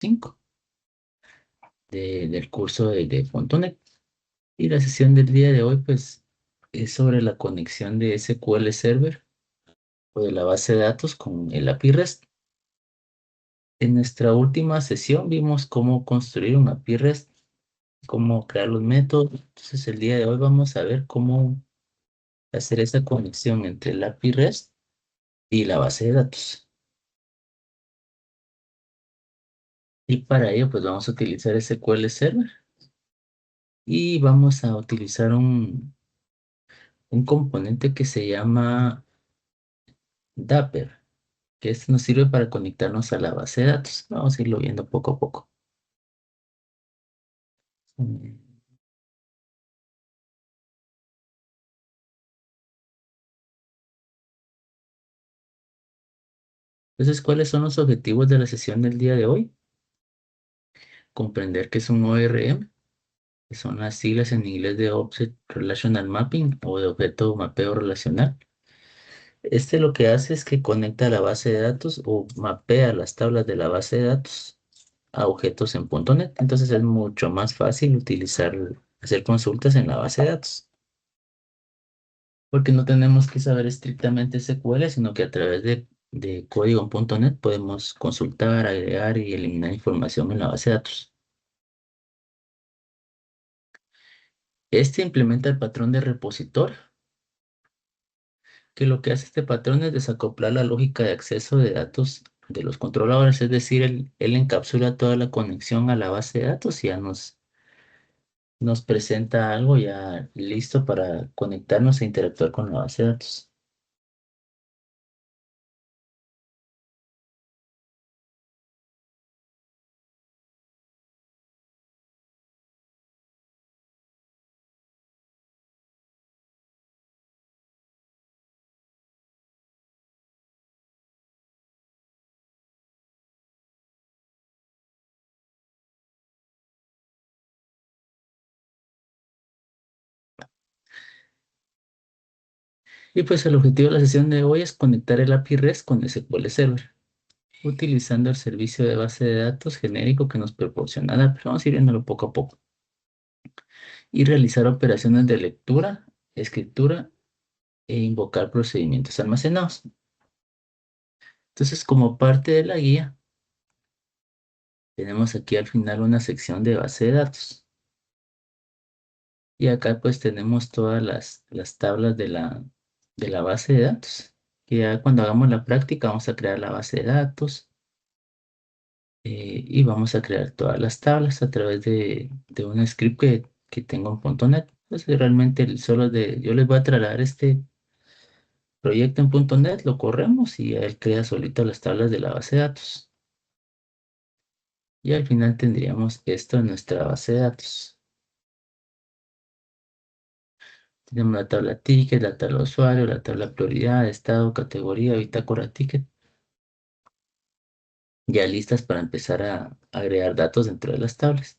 5 del curso de punto .NET. Y la sesión del día de hoy, pues, es sobre la conexión de SQL Server o de la base de datos con el API REST. En nuestra última sesión vimos cómo construir un API REST, cómo crear los métodos. Entonces, el día de hoy vamos a ver cómo hacer esa conexión entre el API REST y la base de datos. Y para ello, pues vamos a utilizar SQL Server y vamos a utilizar un componente que se llama Dapper, que este nos sirve para conectarnos a la base de datos. Vamos a irlo viendo poco a poco. Mm, Entonces, ¿cuáles son los objetivos de la sesión del día de hoy? Comprender qué es un ORM, que son las siglas en inglés de Object Relational Mapping o de objeto mapeo relacional. Este lo que hace es que conecta la base de datos o mapea las tablas de la base de datos a objetos en .NET. Entonces es mucho más fácil hacer consultas en la base de datos, porque no tenemos que saber estrictamente SQL, sino que a través de código en .NET podemos consultar, agregar y eliminar información en la base de datos. Este implementa el patrón de repositorio, que lo que hace este patrón es desacoplar la lógica de acceso de datos de los controladores, es decir, él encapsula toda la conexión a la base de datos y ya nos presenta algo ya listo para conectarnos e interactuar con la base de datos. Y pues el objetivo de la sesión de hoy es conectar el API REST con SQL Server, utilizando el servicio de base de datos genérico que nos proporciona Dapper. Vamos a ir viéndolo poco a poco. Y realizar operaciones de lectura, escritura e invocar procedimientos almacenados. Entonces, como parte de la guía, tenemos aquí al final una sección de base de datos. Y acá pues tenemos todas las tablas de la base de datos. Que ya cuando hagamos la práctica vamos a crear la base de datos y vamos a crear todas las tablas a través de un script que tengo en .NET. Entonces realmente yo les voy a trasladar este proyecto en .NET, lo corremos y él crea solito las tablas de la base de datos. Y al final tendríamos esto en nuestra base de datos. Tenemos la tabla ticket, la tabla usuario, la tabla prioridad, estado, categoría, bitácora ticket, ya listas para empezar a agregar datos dentro de las tablas.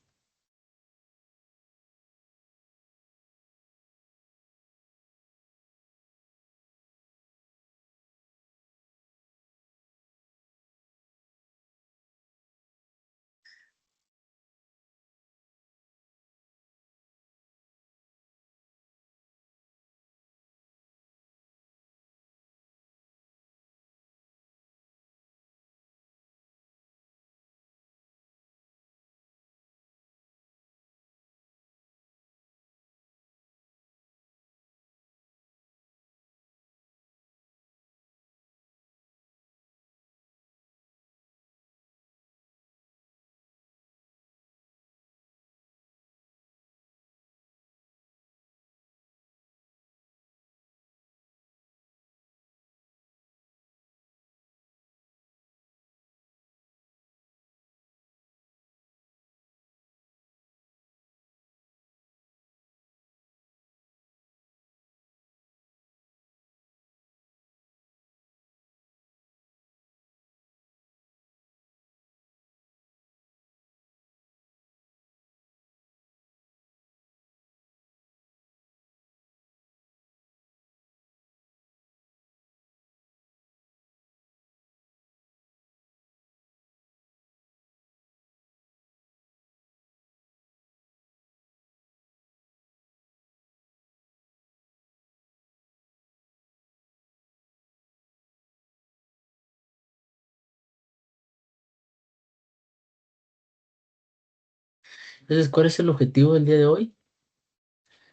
Entonces, ¿cuál es el objetivo del día de hoy?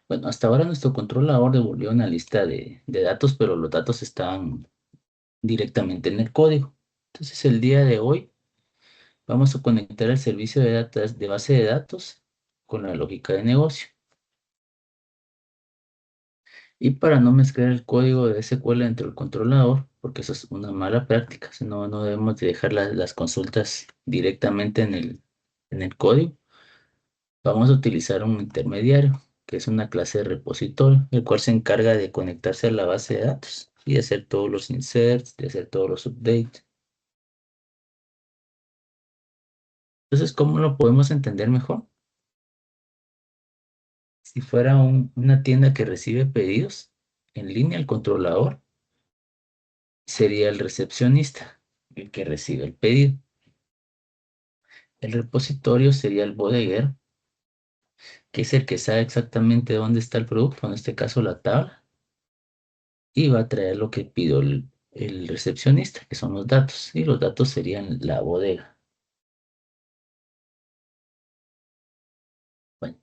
Bueno, hasta ahora nuestro controlador devolvió una lista de datos, pero los datos estaban directamente en el código. Entonces, el día de hoy vamos a conectar el servicio de datos de base de datos con la lógica de negocio. Y para no mezclar el código de SQL dentro del controlador, porque eso es una mala práctica, si no, no debemos de dejar las consultas directamente en el código, vamos a utilizar un intermediario, que es una clase de repositorio, el cual se encarga de conectarse a la base de datos y de hacer todos los inserts, de hacer todos los updates. Entonces, ¿cómo lo podemos entender mejor? Si fuera una tienda que recibe pedidos en línea, el controlador sería el recepcionista, el que recibe el pedido. El repositorio sería el bodeguero, que es el que sabe exactamente dónde está el producto, en este caso la tabla, y va a traer lo que pidió el recepcionista, que son los datos, y los datos serían la bodega. Bueno,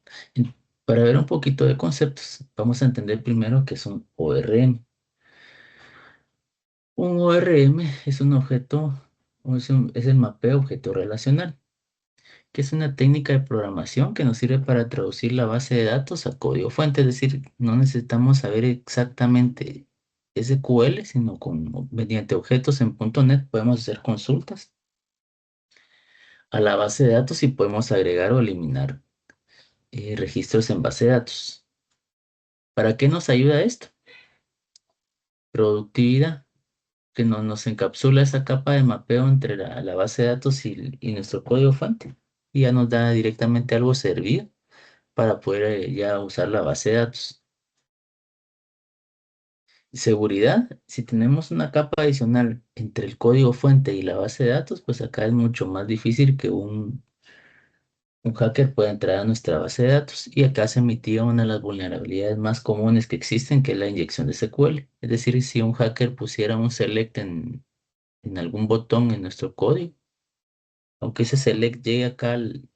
para ver un poquito de conceptos, vamos a entender primero qué es un ORM. Un ORM es un objeto, es el mapeo objeto relacional, que es una técnica de programación que nos sirve para traducir la base de datos a código fuente, es decir, no necesitamos saber exactamente SQL, sino mediante objetos en .NET podemos hacer consultas a la base de datos y podemos agregar o eliminar registros en base de datos. ¿Para qué nos ayuda esto? Productividad, que nos encapsula esa capa de mapeo entre la base de datos y nuestro código fuente y ya nos da directamente algo servido para poder ya usar la base de datos. Seguridad, si tenemos una capa adicional entre el código fuente y la base de datos, pues acá es mucho más difícil que un hacker pueda entrar a nuestra base de datos. Y acá se emitía una de las vulnerabilidades más comunes que existen, que es la inyección de SQL. Es decir, si un hacker pusiera un select en algún botón en nuestro código, aunque ese select llegue acá al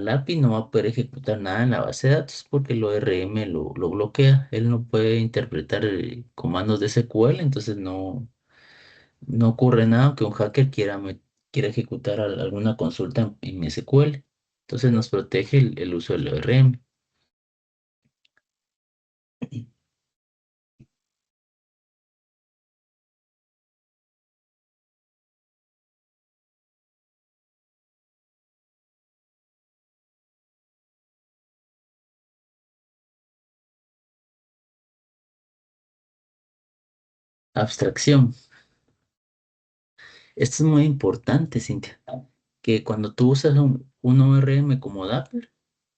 API, no va a poder ejecutar nada en la base de datos porque el ORM lo bloquea. Él no puede interpretar comandos de SQL, entonces no ocurre nada que un hacker quiera ejecutar alguna consulta en SQL. Entonces nos protege el uso del ORM. Abstracción. Esto es muy importante, Cintia, que cuando tú usas un ORM como Dapper,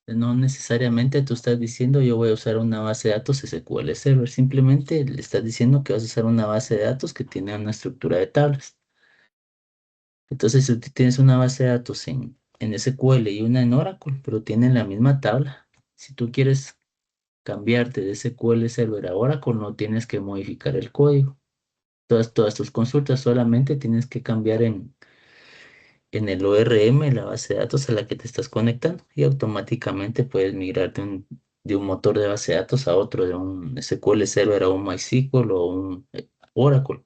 no necesariamente tú estás diciendo yo voy a usar una base de datos SQL Server, simplemente le estás diciendo que vas a usar una base de datos que tiene una estructura de tablas. Entonces, si tú tienes una base de datos en SQL y una en Oracle, pero tienen la misma tabla, si tú quieres cambiarte de SQL Server a Oracle, no tienes que modificar el código. Todas tus consultas solamente tienes que cambiar en el ORM, la base de datos a la que te estás conectando, y automáticamente puedes migrar de un motor de base de datos a otro, de un SQL Server a un MySQL o un Oracle.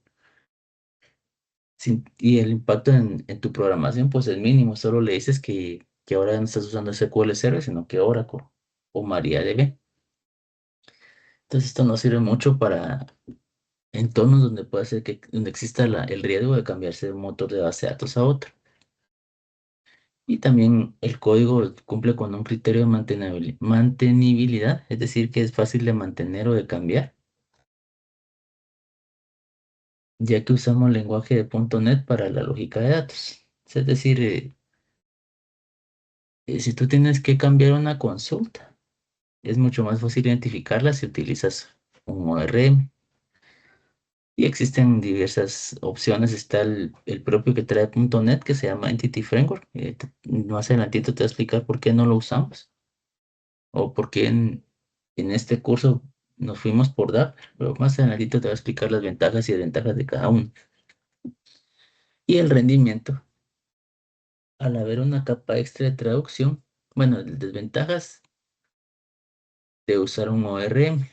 Y el impacto en tu programación pues es mínimo, solo le dices que ahora no estás usando SQL Server, sino que Oracle o MariaDB. Entonces esto nos sirve mucho para entornos donde puede ser donde exista el riesgo de cambiarse de un motor de base de datos a otro. Y también el código cumple con un criterio de mantenibilidad, es decir, que es fácil de mantener o de cambiar, ya que usamos lenguaje de .NET para la lógica de datos. Es decir, si tú tienes que cambiar una consulta, es mucho más fácil identificarla si utilizas un ORM. Y existen diversas opciones. Está el propio que trae .NET que se llama Entity Framework. Más adelantito te voy a explicar por qué no lo usamos o por qué en este curso nos fuimos por Dapper. Pero más adelantito te voy a explicar las ventajas y desventajas de cada uno. Y el rendimiento. Al haber una capa extra de traducción, Bueno, desventajas de usar un ORM,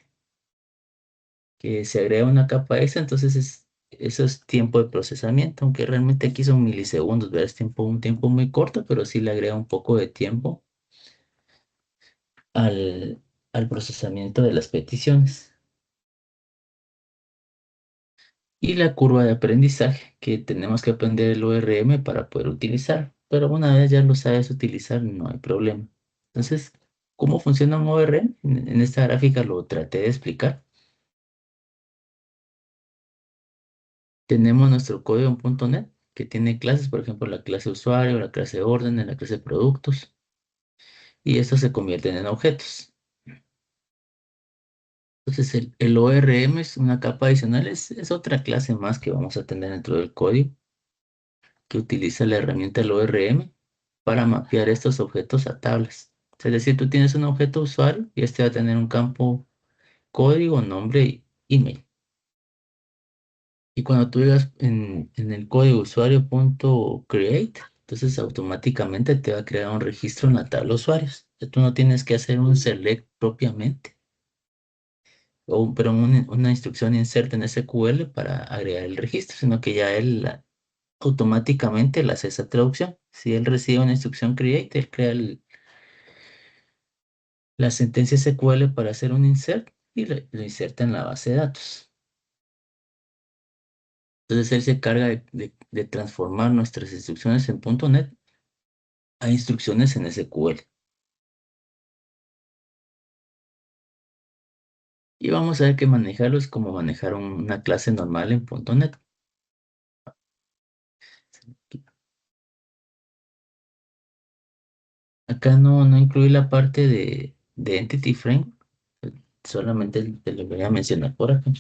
que se agrega una capa extra, entonces eso es tiempo de procesamiento, aunque realmente aquí son milisegundos, ¿verdad? Es un tiempo muy corto, pero sí le agrega un poco de tiempo al, al procesamiento de las peticiones. Y la curva de aprendizaje, que tenemos que aprender el ORM para poder utilizar, pero una vez ya lo sabes utilizar, no hay problema. Entonces, ¿cómo funciona un ORM? En esta gráfica lo traté de explicar. Tenemos nuestro código en punto .NET que tiene clases, por ejemplo, la clase usuario, la clase orden, la clase productos, y estos se convierten en objetos. Entonces, el ORM es una capa adicional, es otra clase más que vamos a tener dentro del código, que utiliza la herramienta del ORM para mapear estos objetos a tablas. Es decir, tú tienes un objeto usuario y este va a tener un campo código, nombre y email. Y cuando tú llegas en el código usuario.create, entonces automáticamente te va a crear un registro en la tabla usuarios. Tú no tienes que hacer un select propiamente, pero una instrucción insert en SQL para agregar el registro, sino que ya él automáticamente le hace esa traducción. Si él recibe una instrucción create, él crea la sentencia SQL para hacer un insert y lo inserta en la base de datos. Entonces él se carga de transformar nuestras instrucciones en .NET a instrucciones en SQL. Y vamos a ver que manejarlo es como manejar una clase normal en .NET. Acá no incluí la parte de Entity Frame, solamente te lo voy a mencionar por acá.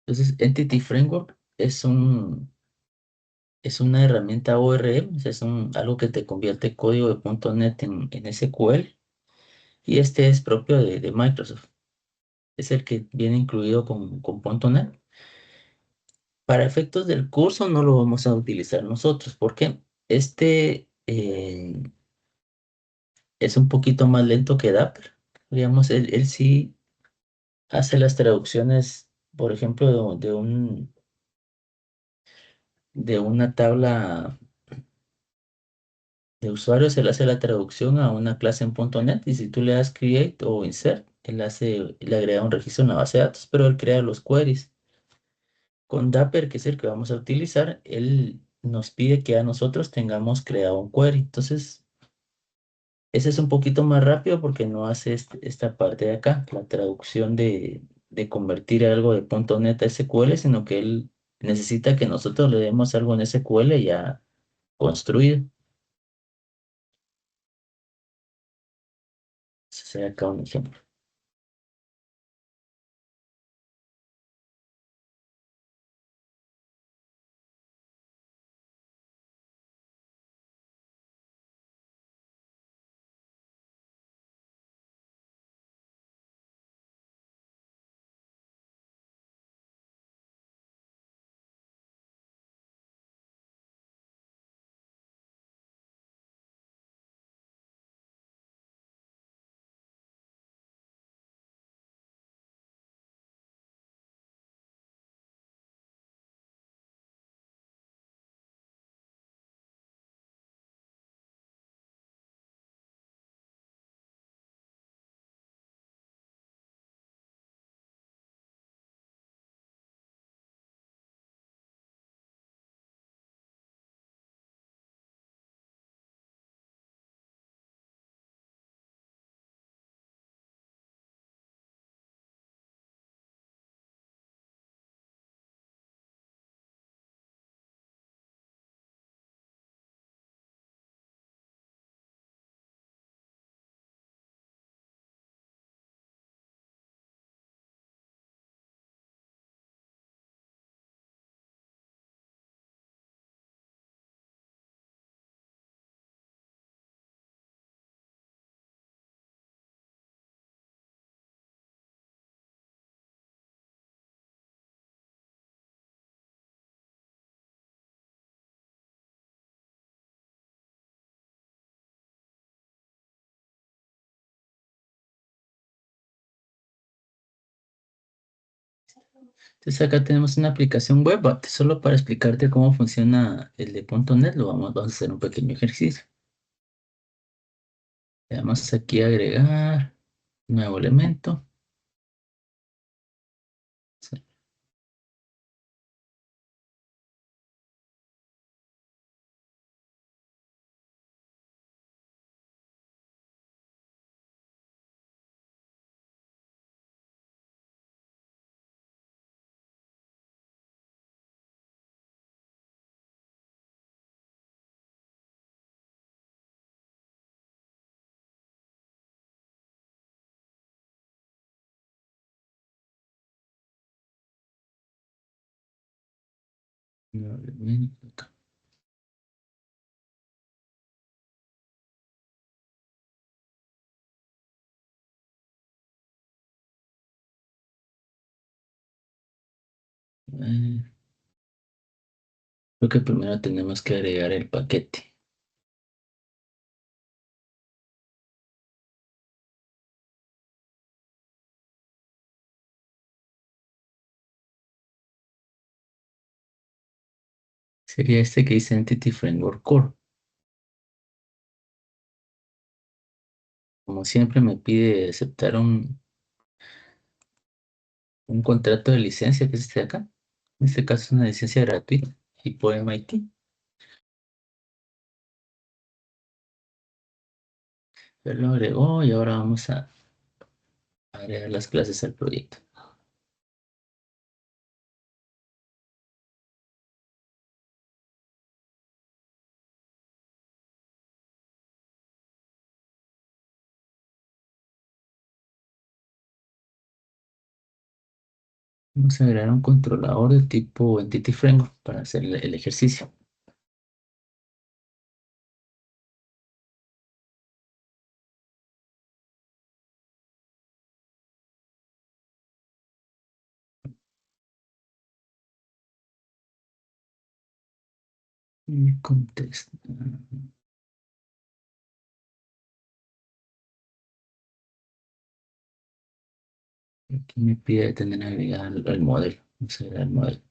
Entonces, Entity Framework es una herramienta ORM, o sea, algo que te convierte código de .NET en SQL, y este es propio de Microsoft. Es el que viene incluido con .NET. Para efectos del curso no lo vamos a utilizar nosotros, porque es un poquito más lento que Dapper. Digamos, él sí hace las traducciones, por ejemplo, de una tabla de usuarios, él hace la traducción a una clase en .NET, y si tú le das create o insert, le agrega un registro en la base de datos, pero él crea los queries. Con Dapper, que es el que vamos a utilizar, él nos pide que a nosotros tengamos creado un query. Entonces, ese es un poquito más rápido porque no hace esta parte de acá, la traducción de convertir algo de .NET a SQL, sino que él necesita que nosotros le demos algo en SQL ya construido. Ese sería acá un ejemplo. Entonces acá tenemos una aplicación web, solo para explicarte cómo funciona el de .NET, vamos a hacer un pequeño ejercicio. Le damos aquí a agregar nuevo elemento. Sí. Nuevo elemento acá. Eh, Creo que primero tenemos que agregar el paquete. Sería este que dice Entity Framework Core. Como siempre me pide aceptar un contrato de licencia que es este de acá. En este caso es una licencia gratuita, tipo MIT. Ya lo agregó y ahora vamos a agregar las clases al proyecto. Vamos a agregar un controlador de tipo Entity Framework para hacer el ejercicio. Y contesta. Aquí me pide tener agregado el modelo. Vamos a agregar el modelo.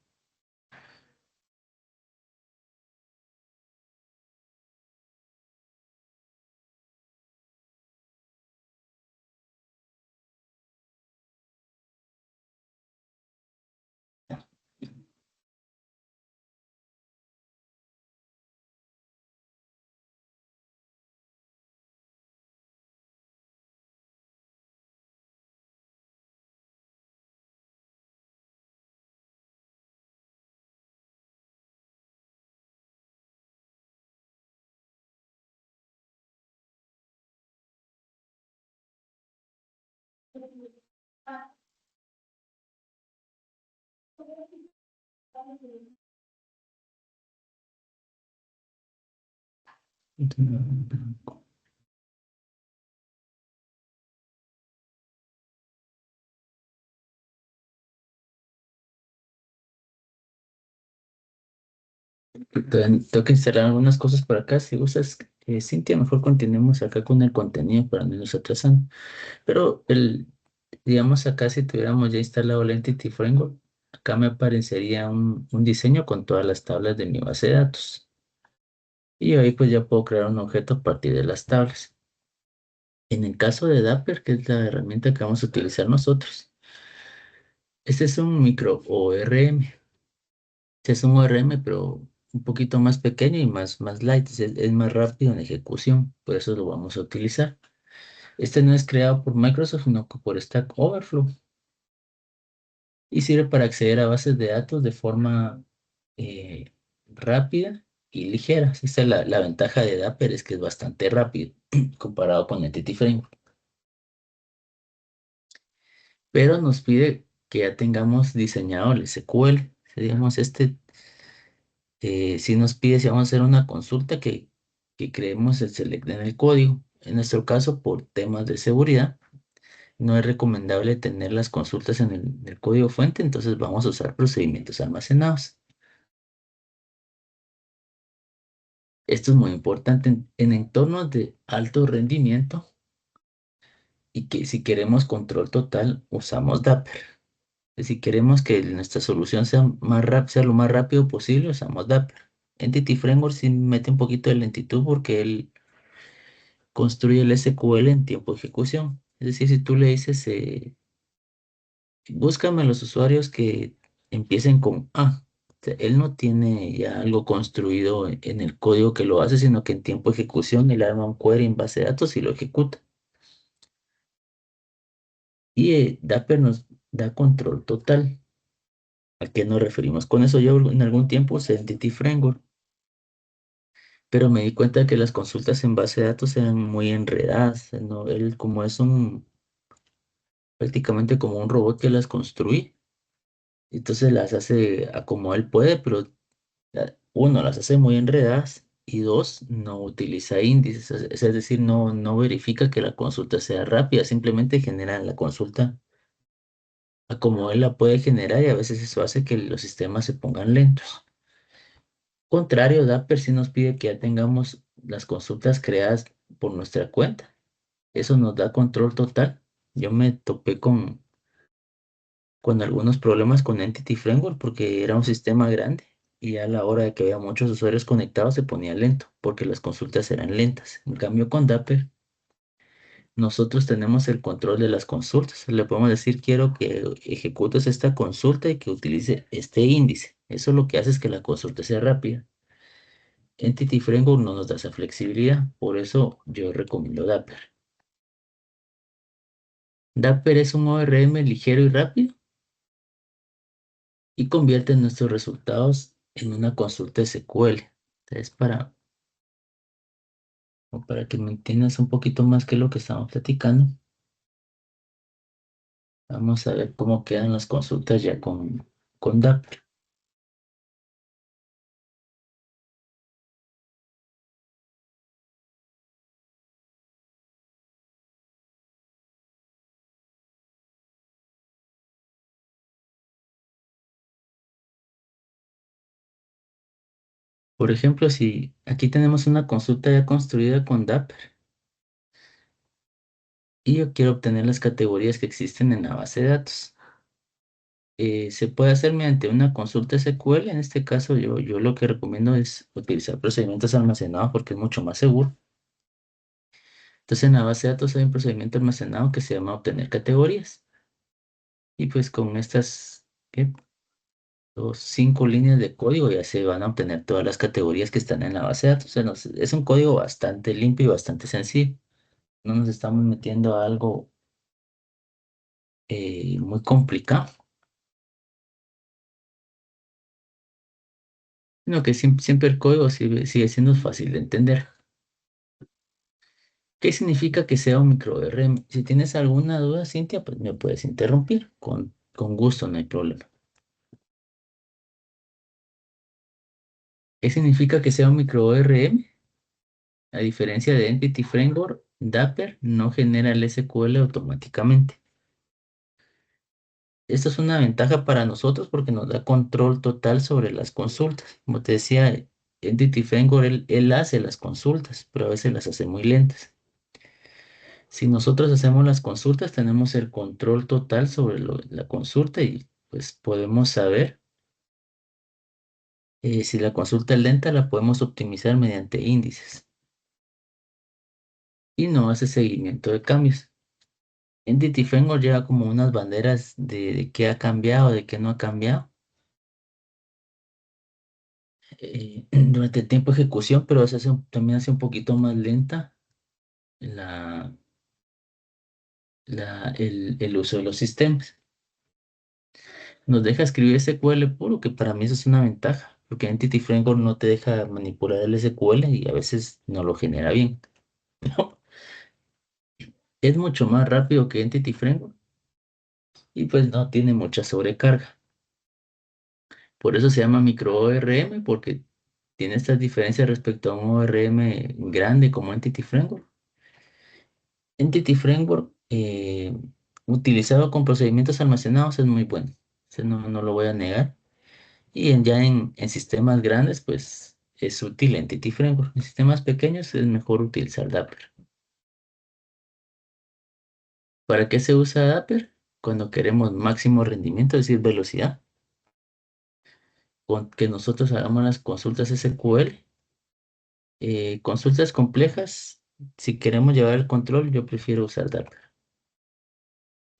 Tengo que instalar algunas cosas por acá. Si gustas, Cintia, mejor continuemos acá con el contenido para no irnos atrasando. Pero digamos acá, si tuviéramos ya instalado el Entity Framework, acá me aparecería un diseño con todas las tablas de mi base de datos. Y ahí pues ya puedo crear un objeto a partir de las tablas. En el caso de Dapper, que es la herramienta que vamos a utilizar nosotros, este es un micro ORM. Este es un ORM, pero un poquito más pequeño y más light. Es más rápido en ejecución, por eso lo vamos a utilizar. Este no es creado por Microsoft, sino que por Stack Overflow y sirve para acceder a bases de datos de forma eh, rápida y ligera. Esa es la ventaja de Dapper, es que es bastante rápido comparado con Entity Framework. Pero nos pide que ya tengamos diseñado el SQL. Digamos, si nos pide si vamos a hacer una consulta que creemos el select en el código. En nuestro caso, por temas de seguridad, no es recomendable tener las consultas en el código fuente, entonces vamos a usar procedimientos almacenados. Esto es muy importante en entornos de alto rendimiento y que si queremos control total, usamos Dapper. Si queremos que nuestra solución sea sea lo más rápido posible, usamos Dapper. Entity Framework sí mete un poquito de lentitud porque él construye el SQL en tiempo de ejecución. Es decir, si tú le dices, búscame los usuarios que empiecen con A. O sea, él no tiene ya algo construido en el código que lo hace, sino que en tiempo de ejecución él arma un query en base de datos y lo ejecuta. Y Dapper nos da control total. ¿A qué nos referimos con eso? Yo en algún tiempo usé Entity Framework, pero me di cuenta que las consultas en base de datos eran muy enredadas. ¿No? Él como es prácticamente como un robot que las construye, entonces las hace a como él puede, pero uno, las hace muy enredadas y dos, no utiliza índices, es decir, no verifica que la consulta sea rápida, simplemente genera la consulta a como él la puede generar y a veces eso hace que los sistemas se pongan lentos. Contrario, Dapper sí nos pide que ya tengamos las consultas creadas por nuestra cuenta. Eso nos da control total. Yo me topé con algunos problemas con Entity Framework porque era un sistema grande y a la hora de que había muchos usuarios conectados se ponía lento porque las consultas eran lentas. En cambio, con Dapper nosotros tenemos el control de las consultas. Le podemos decir, quiero que ejecutes esta consulta y que utilice este índice. Eso lo que hace es que la consulta sea rápida. Entity Framework no nos da esa flexibilidad, por eso yo recomiendo Dapper. Dapper es un ORM ligero y rápido y convierte nuestros resultados en una consulta SQL. Entonces, o para que me entiendas un poquito más que lo que estamos platicando, vamos a ver cómo quedan las consultas ya con Dapper. Por ejemplo, si aquí tenemos una consulta ya construida con Dapper y yo quiero obtener las categorías que existen en la base de datos. Se puede hacer mediante una consulta SQL. En este caso, yo lo que recomiendo es utilizar procedimientos almacenados porque es mucho más seguro. Entonces, en la base de datos hay un procedimiento almacenado que se llama obtener categorías. Y pues con estas ¿qué? 5 líneas de código ya se van a obtener todas las categorías que están en la base de datos. O sea, es un código bastante limpio y bastante sencillo. No nos estamos metiendo a algo muy complicado, sino que siempre el código sigue siendo fácil de entender. ¿Qué significa que sea un micro RM? Si tienes alguna duda, Cintia, pues me puedes interrumpir. Con gusto, no hay problema. ¿Qué significa que sea un micro RM? A diferencia de Entity Framework, Dapper no genera el SQL automáticamente. Esto es una ventaja para nosotros porque nos da control total sobre las consultas. Como te decía, Entity Framework, él hace las consultas, pero a veces las hace muy lentas. Si nosotros hacemos las consultas, tenemos el control total sobre la consulta y pues podemos saber si la consulta es lenta, la podemos optimizar mediante índices y no hace seguimiento de cambios. Entity Framework lleva como unas banderas de qué ha cambiado, de qué no ha cambiado durante el tiempo de ejecución, pero también hace un poquito más lenta la, el uso de los sistemas. Nos deja escribir SQL puro, que para mí eso es una ventaja, porque Entity Framework no te deja manipular el SQL y a veces no lo genera bien. Es mucho más rápido que Entity Framework y pues no tiene mucha sobrecarga. Por eso se llama micro ORM, porque tiene estas diferencias respecto a un ORM grande como Entity Framework. Entity Framework, utilizado con procedimientos almacenados, es muy bueno. Eso no lo voy a negar. Y ya en sistemas grandes, pues es útil Entity Framework. En sistemas pequeños es mejor utilizar Dapper. ¿Para qué se usa Dapper? cuando queremos máximo rendimiento, es decir, velocidad, con que nosotros hagamos las consultas SQL. Consultas complejas, si queremos llevar el control, yo prefiero usar Dapper.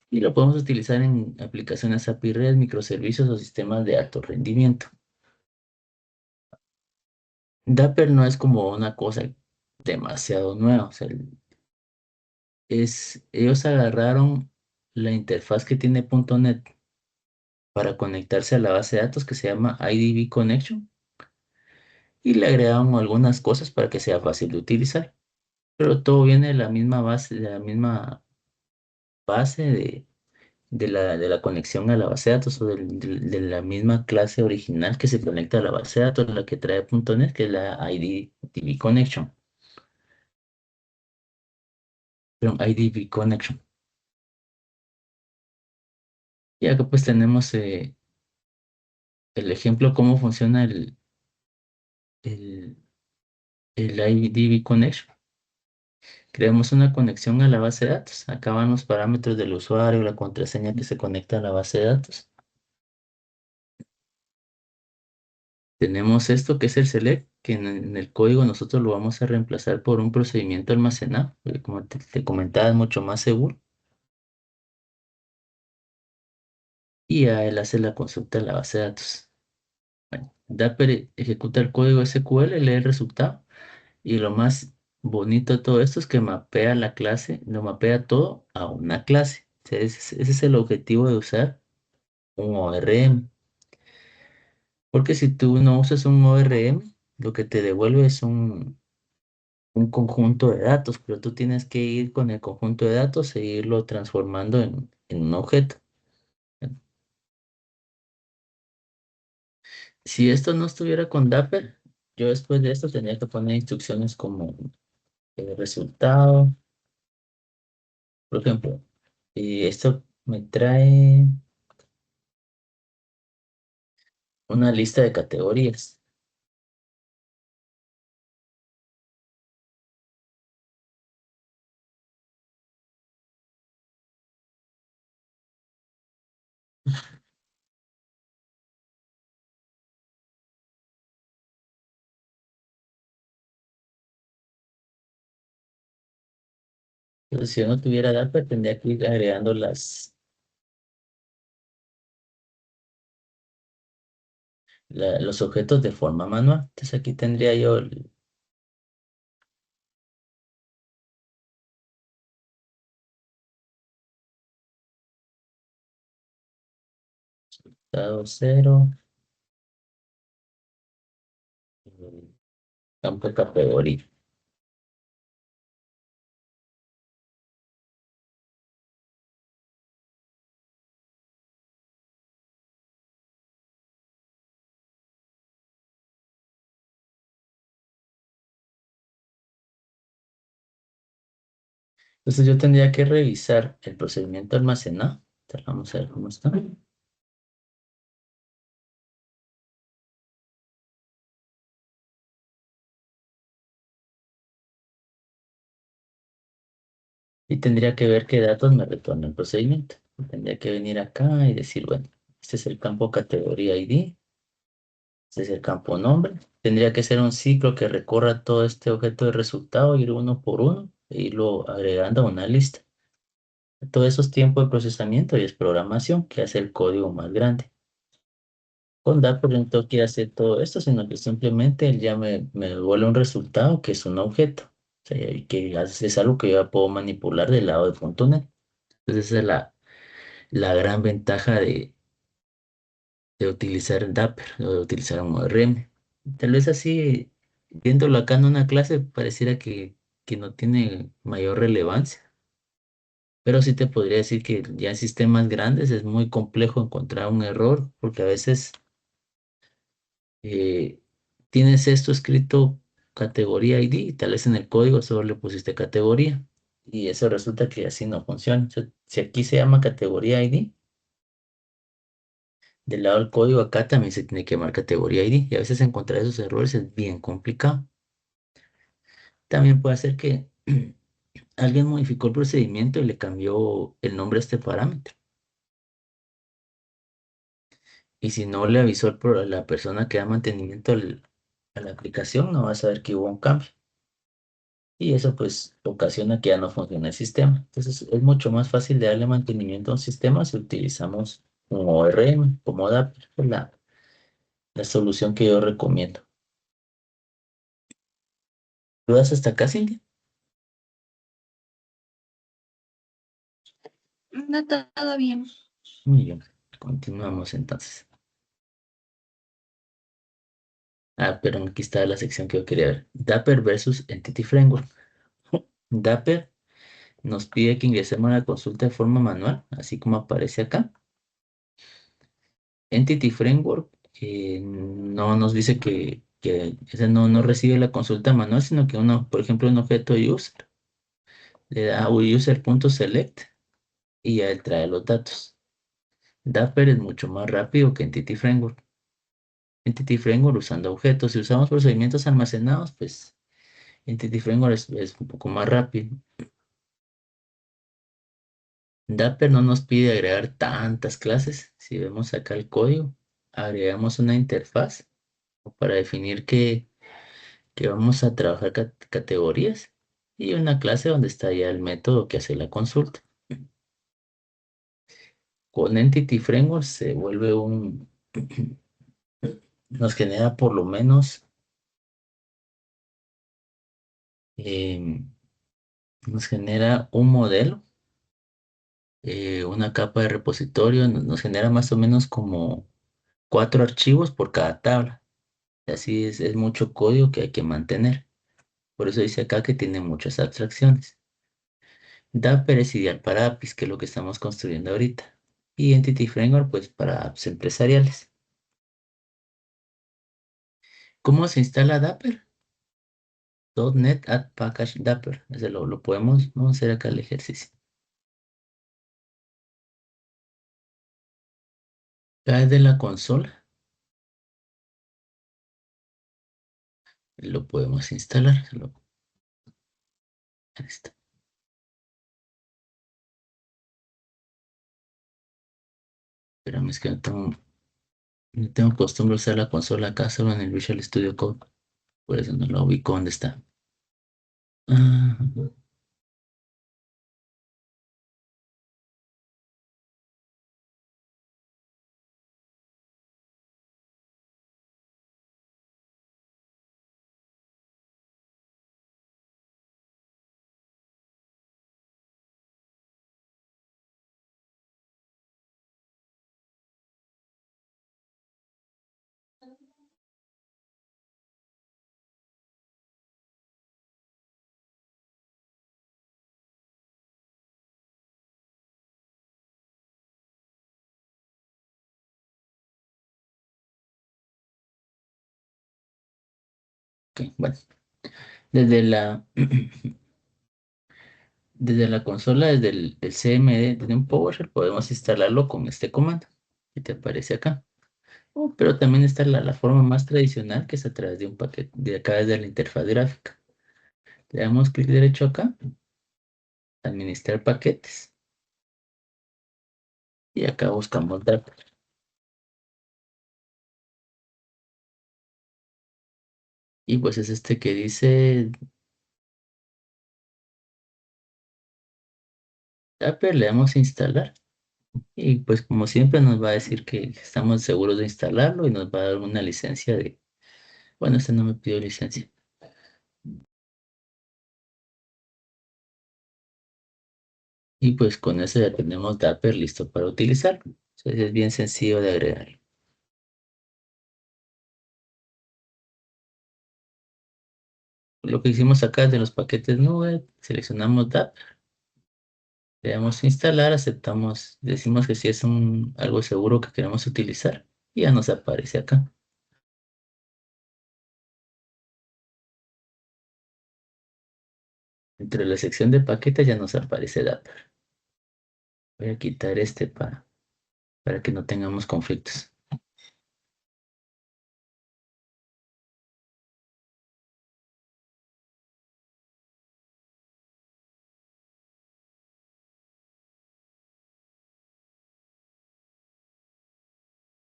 Y lo podemos utilizar en aplicaciones API REST, microservicios o sistemas de alto rendimiento. Dapper no es como una cosa demasiado nueva. O sea, ellos agarraron la interfaz que tiene .NET para conectarse a la base de datos que se llama IDB Connection y le agregaron algunas cosas para que sea fácil de utilizar. Pero todo viene de la misma base, de la conexión a la base de datos o de la misma clase original que se conecta a la base de datos, la que trae .NET, que es la IDB Connection. Perdón, IDB Connection. Y acá pues tenemos el ejemplo cómo funciona el, el IDB Connection. Creamos una conexión a la base de datos. Acá van los parámetros del usuario, la contraseña que se conecta a la base de datos. Tenemos esto que es el select, que en el código nosotros lo vamos a reemplazar por un procedimiento almacenado, porque como te comentaba, es mucho más seguro. Y a él hace la consulta a la base de datos. Bueno, Dapper ejecuta el código SQL, lee el resultado. Y lo más bonito de todo esto es que mapea la clase, lo mapea todo a una clase. O sea, ese es el objetivo de usar un ORM. Porque si tú no usas un ORM, lo que te devuelve es un conjunto de datos, pero tú tienes que ir con el conjunto de datos e irlo transformando en un objeto. Si esto no estuviera con Dapper, yo después de esto tendría que poner instrucciones como el resultado. Por ejemplo, y esto me trae una lista de categorías. Entonces, si yo no tuviera Dapper, tendría que ir agregando los objetos de forma manual. Entonces aquí tendría yo el estado cero, el campo de categoría. Entonces yo tendría que revisar el procedimiento almacenado. Entonces, vamos a ver cómo está. Y tendría que ver qué datos me retorna el procedimiento. Tendría que venir acá y decir, bueno, este es el campo categoría ID, este es el campo nombre. Tendría que ser un ciclo que recorra todo este objeto de resultado, ir uno por uno e irlo agregando a una lista. Todo eso es tiempo de procesamiento y es programación que hace el código más grande. Con Dapper no tengo que hacer todo esto, sino que simplemente él ya me devuelve un resultado que es un objeto. O sea, y que es algo que yo ya puedo manipular del lado de .NET. Entonces esa es la gran ventaja de utilizar Dapper o de utilizar un ORM. Tal vez así, viéndolo acá en una clase, pareciera que no tiene mayor relevancia. Pero sí te podría decir que ya en sistemas grandes es muy complejo encontrar un error, porque a veces eh, tienes esto escrito categoría ID y tal vez en el código solo le pusiste categoría y eso resulta que así no funciona. O sea, si aquí se llama categoría ID, del lado del código acá también se tiene que llamar categoría ID y a veces encontrar esos errores es bien complicado. También puede ser que alguien modificó el procedimiento y le cambió el nombre a este parámetro. Y si no le avisó la persona que da mantenimiento a la aplicación, no va a saber que hubo un cambio. Y eso pues ocasiona que ya no funcione el sistema. Entonces es mucho más fácil de darle mantenimiento a un sistema si utilizamos un ORM como Dapper, es la solución que yo recomiendo. ¿Dudas hasta acá, Cindy? No, todo bien. Muy bien, continuamos entonces. Ah, pero aquí está la sección que yo quería ver. Dapper versus Entity Framework. Dapper nos pide que ingresemos a la consulta de forma manual, así como aparece acá. Entity Framework no nos dice que ese no recibe la consulta manual, sino que uno, por ejemplo, un objeto user le da a user.select y ya él trae los datos. Dapper es mucho más rápido que Entity Framework. Entity Framework usando objetos. Si usamos procedimientos almacenados, pues Entity Framework es un poco más rápido. Dapper no nos pide agregar tantas clases. Si vemos acá el código, agregamos una interfaz para definir que vamos a trabajar categorías y una clase donde está ya el método que hace la consulta. Con Entity Framework se vuelve nos genera por lo menos, em, nos genera un modelo, una capa de repositorio, nos genera más o menos como 4 archivos por cada tabla. Y así es mucho código que hay que mantener. Por eso dice acá que tiene muchas abstracciones. Dapper es ideal para APIs, que es lo que estamos construyendo ahorita. Y Entity Framework, pues para apps empresariales. ¿Cómo se instala Dapper? .NET Add Package Dapper. Ese lo podemos, vamos a hacer acá el ejercicio. Acá desde la consola lo podemos instalar. Ahí está. Espérame, es que no tengo costumbre usar la consola acá, solo en el Visual Studio Code. Por eso no lo ubico dónde está. Ah, ok, bueno. Desde la, desde la consola, desde el CMD, desde un PowerShell, podemos instalarlo con este comando que te aparece acá. Pero también está la forma más tradicional, que es a través de un paquete, de acá desde la interfaz gráfica. Le damos clic derecho acá, administrar paquetes, y acá buscamos Dapper. Y pues es este que dice Dapper, le damos a instalar. Y pues como siempre nos va a decir que estamos seguros de instalarlo y nos va a dar una licencia bueno, este no me pidió licencia. Y pues con eso ya tenemos Dapper listo para utilizarlo. Entonces es bien sencillo de agregar. Lo que hicimos acá es de los paquetes nube, seleccionamos Dapper, le damos a instalar, aceptamos, decimos que si es algo seguro que queremos utilizar y ya nos aparece acá. Entre la sección de paquetes ya nos aparece Dapper. Voy a quitar este para que no tengamos conflictos.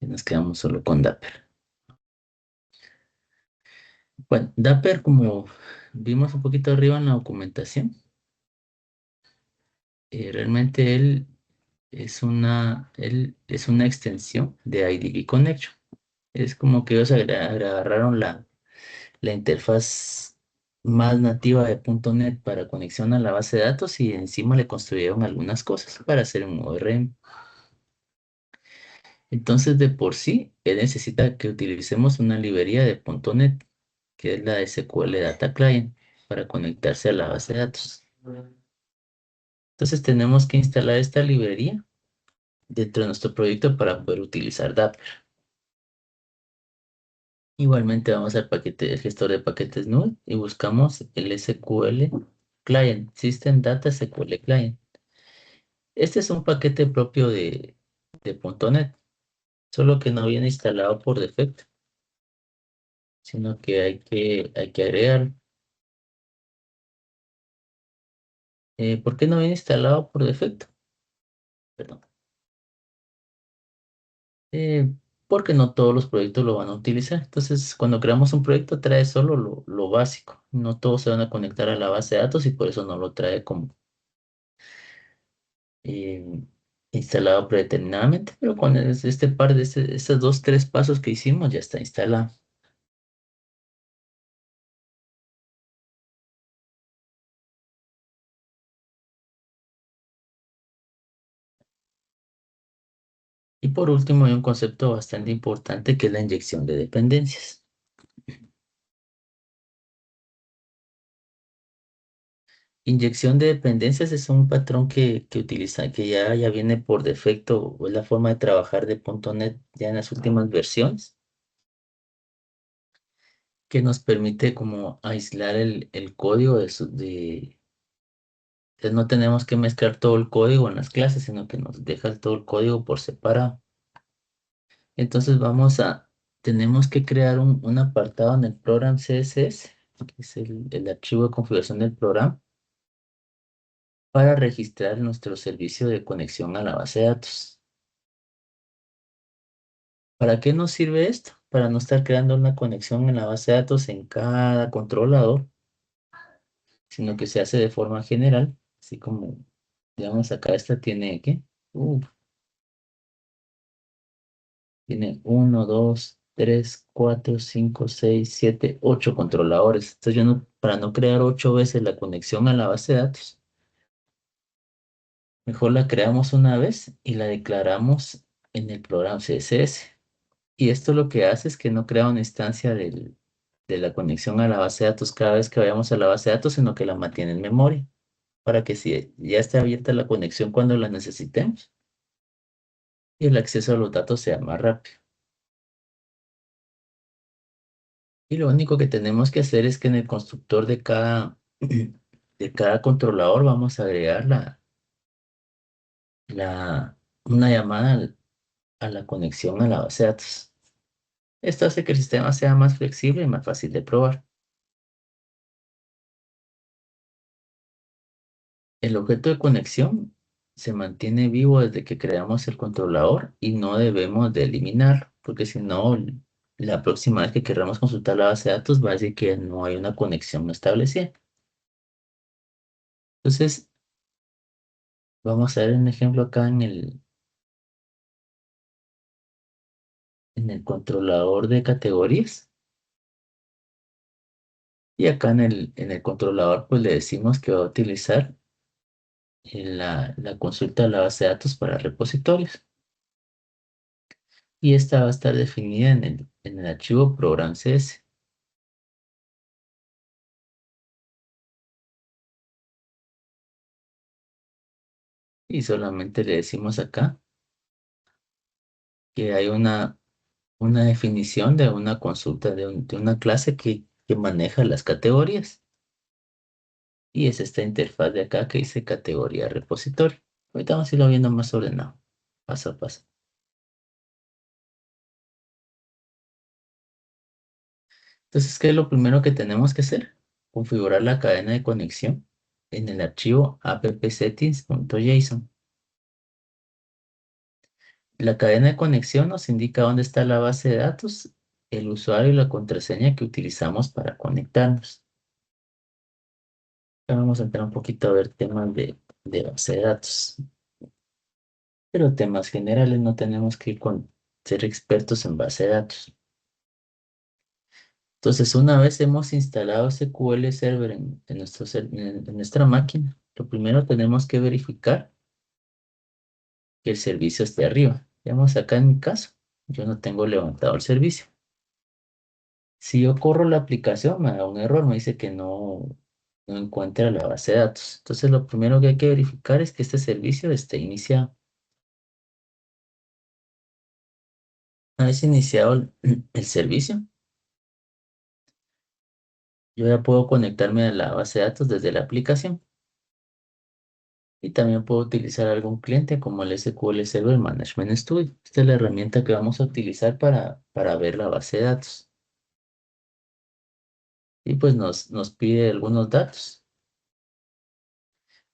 y nos quedamos solo con Dapper. Bueno, Dapper, como vimos un poquito arriba en la documentación, realmente él es una extensión de IDB Connection. Es como que ellos agarraron la interfaz más nativa de .NET para conexión a la base de datos y encima le construyeron algunas cosas para hacer un ORM. Entonces, de por sí, él necesita que utilicemos una librería de .NET, que es la SQL Data Client, para conectarse a la base de datos. Entonces, tenemos que instalar esta librería dentro de nuestro proyecto para poder utilizar Dapper. Igualmente, vamos al paquete, el gestor de paquetes nube y buscamos el SQL Client, System Data SQL Client. Este es un paquete propio de .NET, solo que no viene instalado por defecto, sino que hay que agregar. ¿Por qué no viene instalado por defecto? Perdón. Eh, Porque no todos los proyectos lo van a utilizar. Entonces, cuando creamos un proyecto, trae solo lo básico. No todos se van a conectar a la base de datos y por eso no lo trae como eh, instalado predeterminadamente. Pero con este par de estos dos, tres pasos que hicimos, ya está instalado. Y por último, hay un concepto bastante importante que es la inyección de dependencias. Inyección de dependencias es un patrón que utiliza, que ya viene por defecto, o es la forma de trabajar de .NET ya en las últimas versiones, que nos permite como aislar el código no tenemos que mezclar todo el código en las clases, sino que nos deja todo el código por separado. Entonces tenemos que crear un apartado en el program CSS, que es el archivo de configuración del programa, para registrar nuestro servicio de conexión a la base de datos. ¿Para qué nos sirve esto? Para no estar creando una conexión en la base de datos en cada controlador, sino que se hace de forma general, así como, digamos, acá esta tiene, ¿qué? Tiene uno, 2, 3, 4, 5, 6, 7, 8 controladores. Entonces yo no, para no crear 8 veces la conexión a la base de datos, mejor la creamos una vez y la declaramos en el programa CSS. Y esto lo que hace es que no crea una instancia de la conexión a la base de datos cada vez que vayamos a la base de datos, sino que la mantiene en memoria para que si ya esté abierta la conexión cuando la necesitemos y el acceso a los datos sea más rápido. Y lo único que tenemos que hacer es que en el constructor de cada controlador vamos a agregar una llamada a la conexión a la base de datos. Esto hace que el sistema sea más flexible y más fácil de probar. El objeto de conexión se mantiene vivo desde que creamos el controlador y no debemos de eliminar, porque si no, la próxima vez que queramos consultar la base de datos va a decir que no hay una conexión no establecida. Entonces, vamos a ver un ejemplo acá en el controlador de categorías. Y acá en el controlador, pues le decimos que va a utilizar la consulta de la base de datos para repositorios. Y esta va a estar definida en el archivo program CS. Y solamente le decimos acá que hay una definición de una consulta de una clase que maneja las categorías. Y es esta interfaz de acá que dice categoría repositorio. Ahorita vamos a irlo viendo más ordenado, paso a paso. Entonces, ¿qué es lo primero que tenemos que hacer? Configurar la cadena de conexión en el archivo appsettings.json. La cadena de conexión nos indica dónde está la base de datos, el usuario y la contraseña que utilizamos para conectarnos. Ahora vamos a entrar un poquito a ver temas de base de datos, pero temas generales no tenemos que ser expertos en base de datos. Entonces, una vez hemos instalado SQL Server en en nuestra máquina, lo primero tenemos que verificar que el servicio esté arriba. Veamos acá en mi caso, yo no tengo levantado el servicio. Si yo corro la aplicación, me da un error, me dice que no encuentra la base de datos. Entonces, lo primero que hay que verificar es que este servicio esté iniciado. Una vez iniciado el servicio, yo ya puedo conectarme a la base de datos desde la aplicación. Y también puedo utilizar algún cliente como el SQL Server Management Studio. Esta es la herramienta que vamos a utilizar para ver la base de datos. Y pues nos pide algunos datos.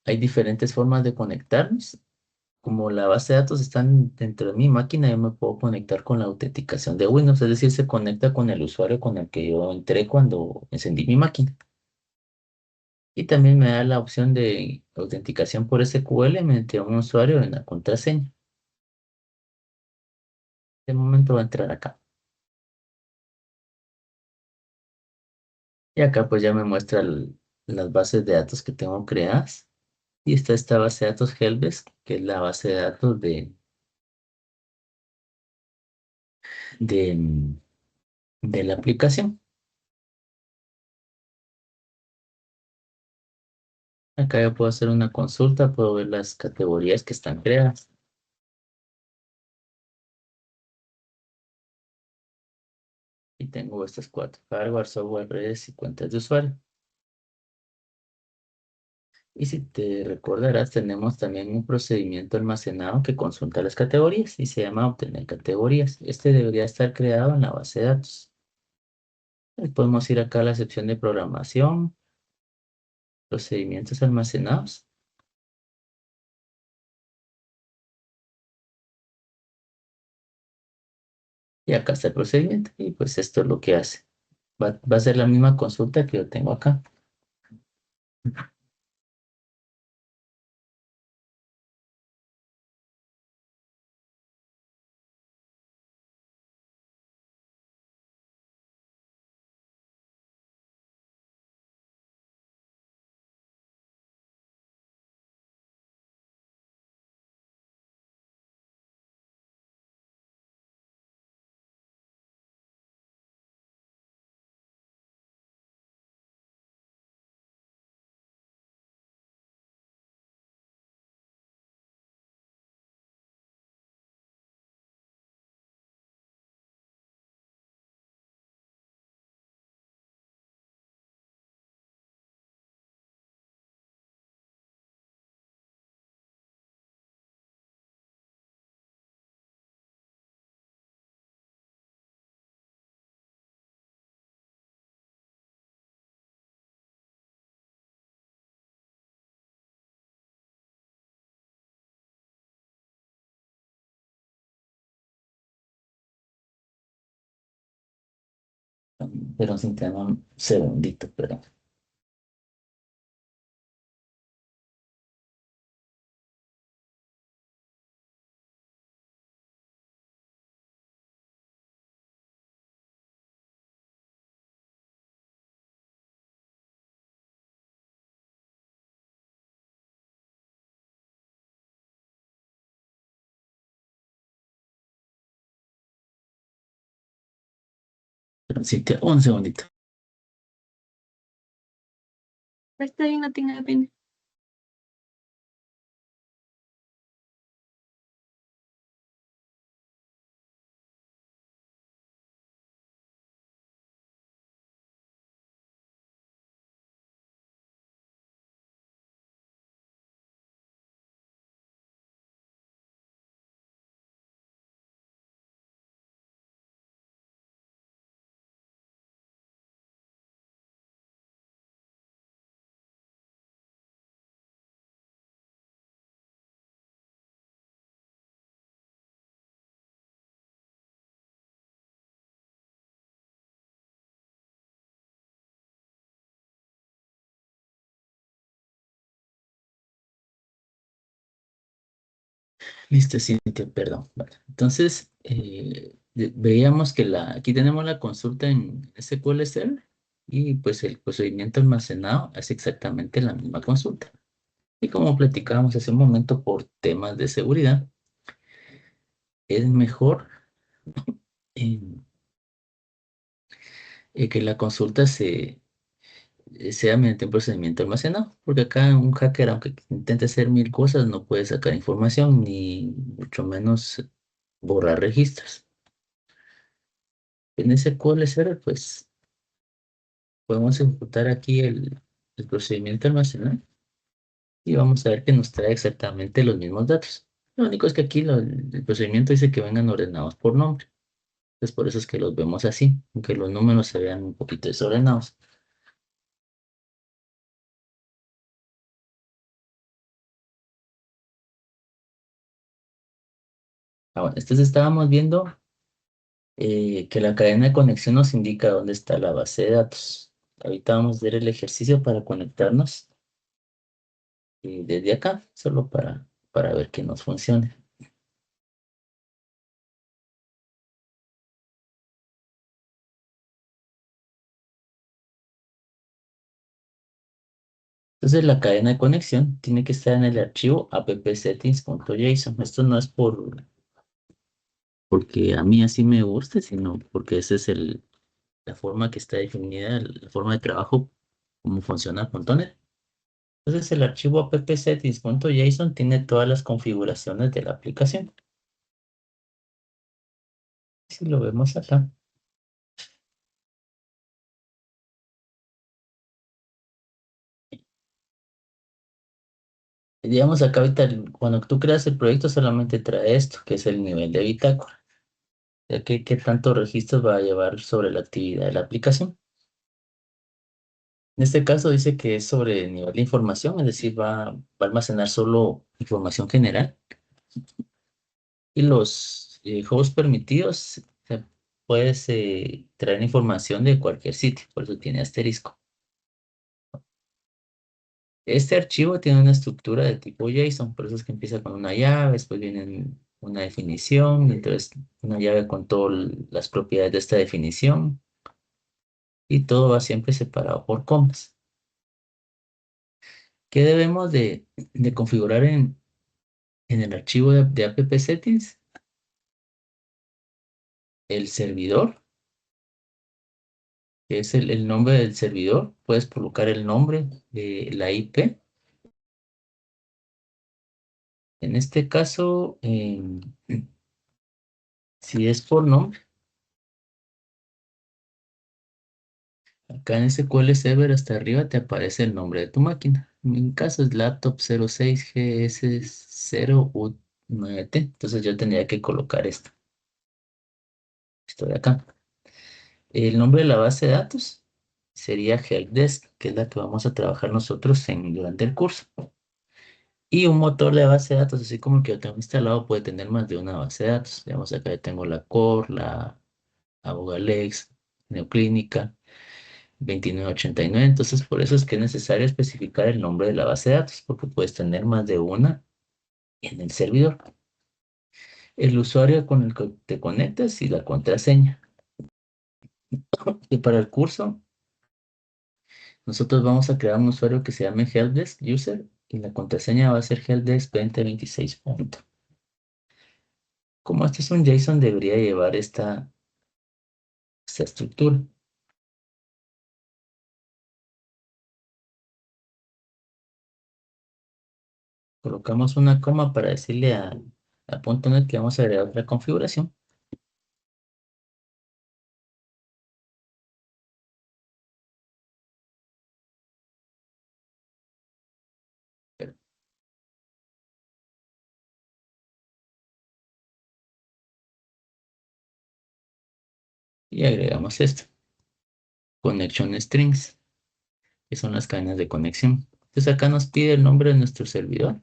Hay diferentes formas de conectarnos. Como la base de datos está dentro de mi máquina, yo me puedo conectar con la autenticación de Windows, es decir, se conecta con el usuario con el que yo entré cuando encendí mi máquina. Y también me da la opción de autenticación por SQL mediante un usuario en la contraseña. De momento voy a entrar acá. Y acá pues ya me muestra las bases de datos que tengo creadas. Y está esta base de datos Helpdesk, que es la base de datos de, mm, de la aplicación. Acá ya puedo hacer una consulta, puedo ver las categorías que están creadas. Y tengo estas cuatro: hardware, software, redes y cuentas de usuario. Y si te recordarás, tenemos también un procedimiento almacenado que consulta las categorías y se llama obtener categorías. Este debería estar creado en la base de datos. Podemos ir acá a la sección de programación, procedimientos almacenados. Y acá está el procedimiento. Y pues esto es lo que hace. Va a ser la misma consulta que yo tengo acá. Pero sin tema, un segundito, perdón. Pero sí, un segundito. Está bien, no tenga pena. Listo, Cintia, perdón. Vale. Entonces, veíamos que aquí tenemos la consulta en SQL Server y pues el procedimiento almacenado es exactamente la misma consulta. Y como platicábamos hace un momento por temas de seguridad, es mejor eh, que la consulta sea mediante un procedimiento almacenado, porque acá un hacker, aunque intente hacer mil cosas, no puede sacar información ni mucho menos borrar registros. En SQL Server, pues podemos ejecutar aquí el procedimiento almacenal y vamos a ver que nos trae exactamente los mismos datos. Lo único es que aquí el procedimiento dice que vengan ordenados por nombre. Entonces por eso es que los vemos así, aunque los números se vean un poquito desordenados. Bueno, entonces estábamos viendo que la cadena de conexión nos indica dónde está la base de datos. Ahorita vamos a ver el ejercicio para conectarnos desde acá, solo para ver que nos funcione. Entonces la cadena de conexión tiene que estar en el archivo appsettings.json. Esto no es porque a mí así me guste, sino porque esa es la forma que está definida, la forma de trabajo, cómo funciona con Toner. Entonces el archivo appsettings.json tiene todas las configuraciones de la aplicación. Si lo vemos acá. Digamos acá ahorita, cuando tú creas el proyecto solamente trae esto, que es el nivel de bitácora. Ya que qué tantos registros va a llevar sobre la actividad de la aplicación. En este caso dice que es sobre el nivel de información, es decir, va a almacenar solo información general y los juegos permitidos puedes traer información de cualquier sitio, por eso tiene asterisco. Este archivo tiene una estructura de tipo JSON, por eso es que empieza con una llave, después viene una definición, entonces una llave con todas las propiedades de esta definición y todo va siempre separado por comas. ¿Qué debemos de configurar en el archivo de app settings? El servidor, que es el nombre del servidor. Puedes colocar el nombre de la IP. En este caso, si es por nombre, acá en SQL Server hasta arriba te aparece el nombre de tu máquina. En mi caso es laptop 06GS0U9T. Entonces yo tendría que colocar esto de acá. El nombre de la base de datos sería helpdesk, que es la que vamos a trabajar nosotros durante el curso. Y un motor de base de datos, así como el que yo tengo instalado, puede tener más de una base de datos. Digamos, acá yo tengo la Core, la Abogalex, Neoclínica, 2989. Entonces, por eso es que es necesario especificar el nombre de la base de datos, porque puedes tener más de una en el servidor. El usuario con el que te conectas y la contraseña. Y para el curso, nosotros vamos a crear un usuario que se llame Helpdesk User y la contraseña va a ser Helpdesk 2026. Como este es un JSON, debería llevar esta estructura. Colocamos una coma para decirle a .NET que vamos a agregar otra configuración. Y agregamos esto. Connection strings, que son las cadenas de conexión. Entonces acá nos pide el nombre de nuestro servidor,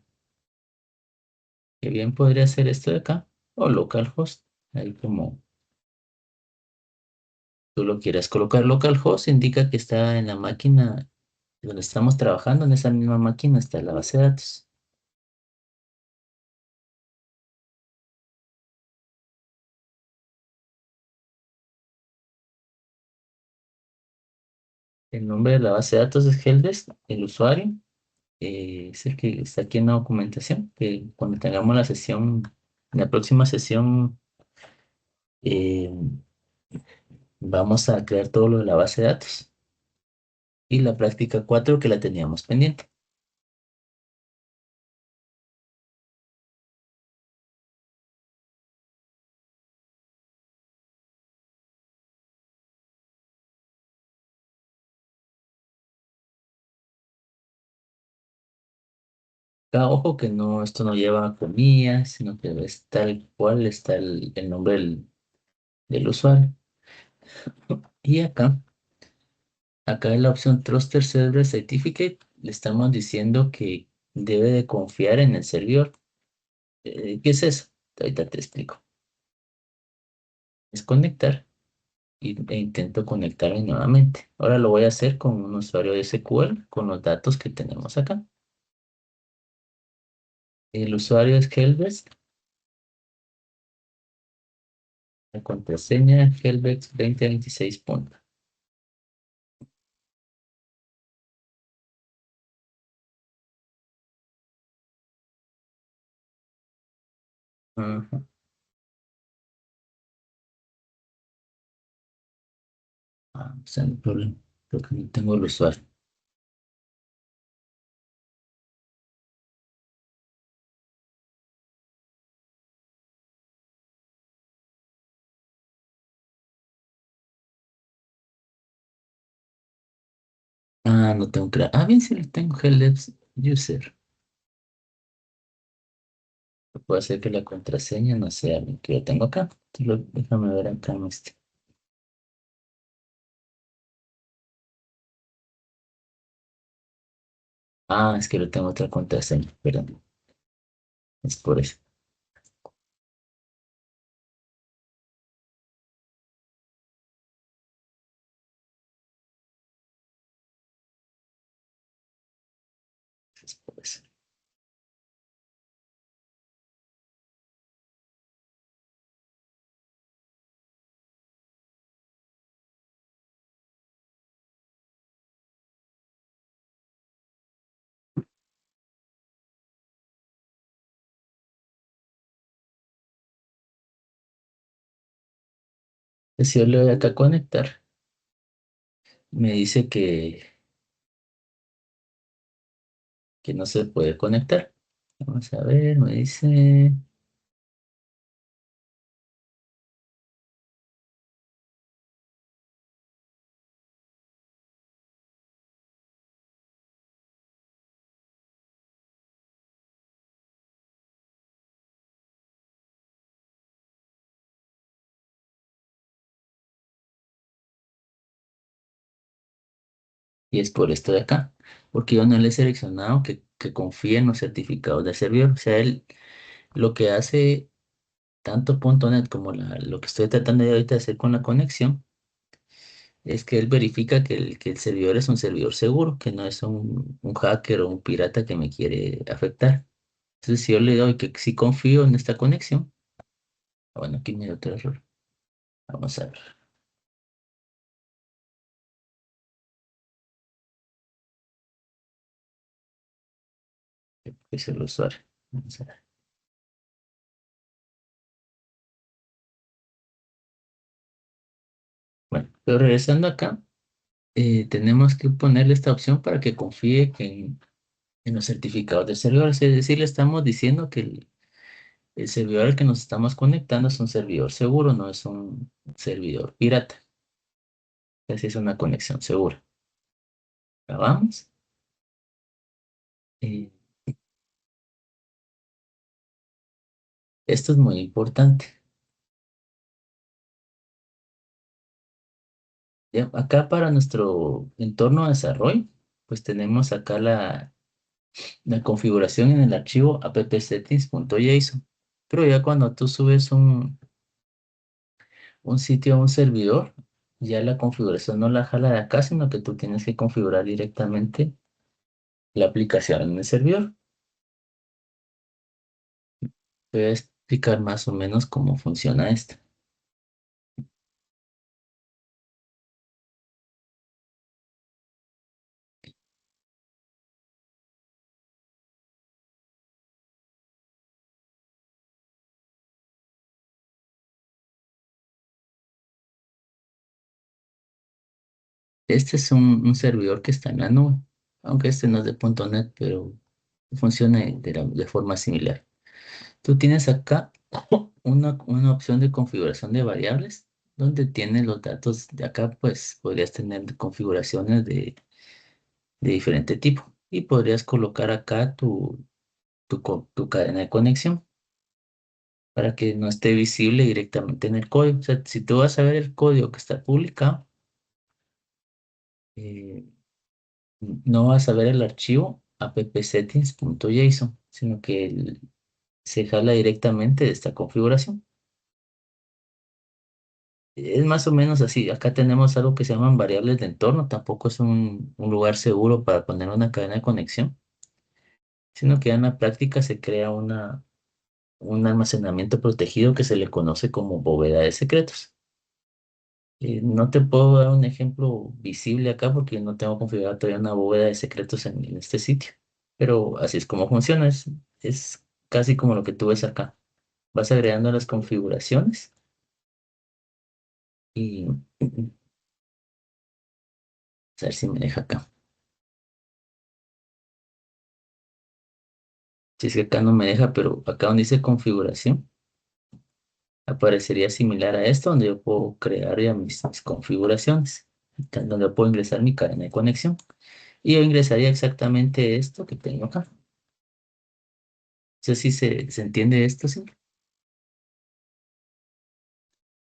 que bien podría ser esto de acá, o localhost, ahí como tú lo quieras colocar. Localhost indica que está en la máquina donde estamos trabajando, en esa misma máquina está la base de datos. El nombre de la base de datos es Heldes, el usuario. Es el que está aquí en la documentación, que cuando tengamos la sesión, en la próxima sesión, eh, vamos a crear todo lo de la base de datos. Y la práctica 4 que la teníamos pendiente. Acá, ojo que no, esto no lleva comillas, sino que es tal cual está el nombre del usuario. Y acá en la opción Trusted Server Certificate, le estamos diciendo que debe de confiar en el servidor. ¿Qué es eso? Ahorita te explico. Es conectar e intento conectarme nuevamente. Ahora lo voy a hacer con un usuario de SQL con los datos que tenemos acá. El usuario es Helvex, la contraseña Helvex 2026 punto. Ajá. Ah, o sea, no hay problema, porque no tengo el usuario. Ah, no tengo que. Ah, bien, sí lo tengo, Helvex User. Puede ser que la contraseña no sea lo que yo tengo acá. Déjame ver acá en este. Ah, es que yo tengo otra contraseña, perdón. Es por eso. Es por eso. Si yo le doy acá a conectar, me dice que no se puede conectar. Vamos a ver, me dice. Y es por esto de acá. Porque yo no le he seleccionado que confíe en los certificados del servidor. O sea, él lo que hace tanto .NET como lo que estoy tratando de ahorita hacer con la conexión es que él verifica que el servidor es un servidor seguro, que no es un hacker o un pirata que me quiere afectar. Entonces, si yo le doy que sí confío en esta conexión, bueno, aquí me dio otro error. Vamos a ver, qué es el usuario. Vamos a ver. Bueno, pero regresando acá, tenemos que ponerle esta opción para que confíe en los certificados del servidor. Es decir, le estamos diciendo que el servidor al que nos estamos conectando es un servidor seguro, no es un servidor pirata. Así es una conexión segura. Acabamos. Eh, Esto es muy importante. Ya, acá para nuestro entorno de desarrollo, pues tenemos acá la configuración en el archivo appsettings.json. Pero ya cuando tú subes un sitio a un servidor, ya la configuración no la jala de acá, sino que tú tienes que configurar directamente la aplicación en el servidor. Te voy a explicar más o menos cómo funciona esto. Este es un servidor que está en la nube, aunque este no es de .NET, pero funciona de forma similar. Tú tienes acá una opción de configuración de variables, donde tienes los datos de acá, pues podrías tener configuraciones de diferente tipo y podrías colocar acá tu cadena de conexión para que no esté visible directamente en el código. O sea, si tú vas a ver el código que está publicado, eh, no vas a ver el archivo appsettings.json, sino que se jala directamente de esta configuración. Es más o menos así. Acá tenemos algo que se llaman variables de entorno. Tampoco es un lugar seguro para poner una cadena de conexión, sino que en la práctica se crea un almacenamiento protegido que se le conoce como bóveda de secretos. No te puedo dar un ejemplo visible acá porque no tengo configurada todavía una bóveda de secretos en este sitio, pero así es como funciona. Es casi como lo que tú ves acá. Vas agregando las configuraciones y a ver si me deja acá. Si es que acá no me deja, pero acá donde dice configuración, aparecería similar a esto, donde yo puedo crear ya mis configuraciones, acá es donde puedo ingresar mi cadena de conexión. Y yo ingresaría exactamente esto que tengo acá. No sé si se entiende esto, ¿sí?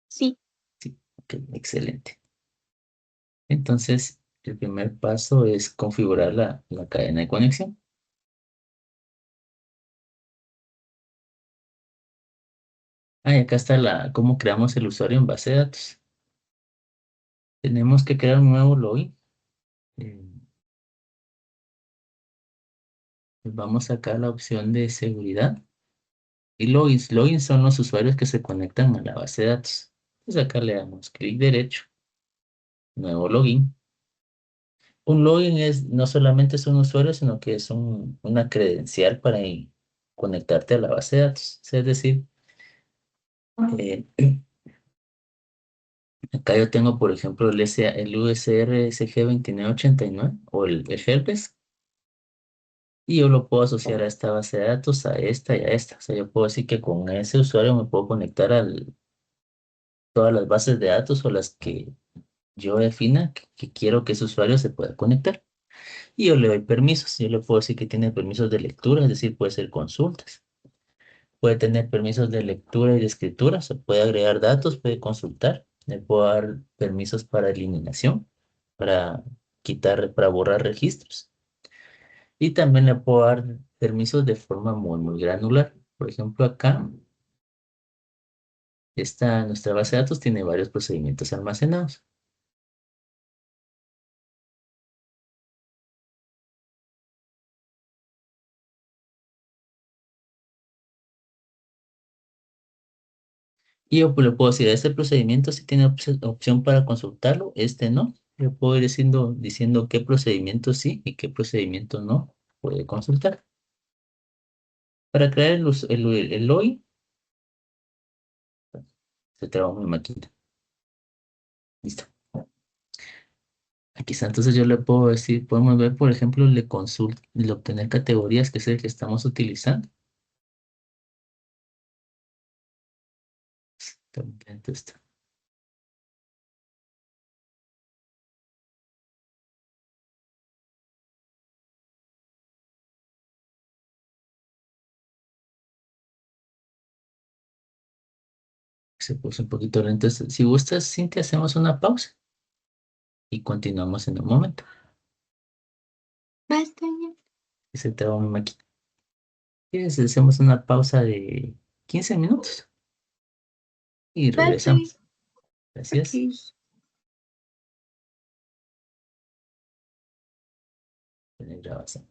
Sí, Sí, ok, excelente. Entonces, el primer paso es configurar la cadena de conexión. Ah, y acá está cómo creamos el usuario en base de datos. Tenemos que crear un nuevo login. Eh, Vamos acá a la opción de seguridad. Y logins. Logins son los usuarios que se conectan a la base de datos. Entonces acá le damos clic derecho, nuevo login. Un login no solamente es un usuario, sino que es una credencial para conectarte a la base de datos. Es decir, eh, acá yo tengo, por ejemplo, el USRSG 2989 o el helpdesk, y yo lo puedo asociar a esta base de datos, a esta y a esta. O sea, yo puedo decir que con ese usuario me puedo conectar a todas las bases de datos o las que yo defina que quiero que ese usuario se pueda conectar. Y yo le doy permisos. Yo le puedo decir que tiene permisos de lectura, es decir, puede ser consultas. Puede tener permisos de lectura y de escritura, se puede agregar datos, puede consultar. Le puedo dar permisos para eliminación, para quitar, para borrar registros. Y también le puedo dar permisos de forma muy granular. Por ejemplo, acá, nuestra base de datos tiene varios procedimientos almacenados. Y yo pues, le puedo decir, este procedimiento sí tiene opción para consultarlo, este no. Le puedo ir diciendo qué procedimiento sí y qué procedimiento no puede consultar. Para crear el login, se traba mi máquina. Listo. Aquí está. Entonces yo le puedo decir, podemos ver, por ejemplo, el obtener categorías, que es el que estamos utilizando. También esto. Se puso un poquito lento. Entonces, si gustas, Cintia, hacemos una pausa y continuamos en un momento. está bien. Se traba mi máquina. Y hacemos una pausa de 15 minutos y Está bien. regresamos. Gracias. Ok. Tener grabación.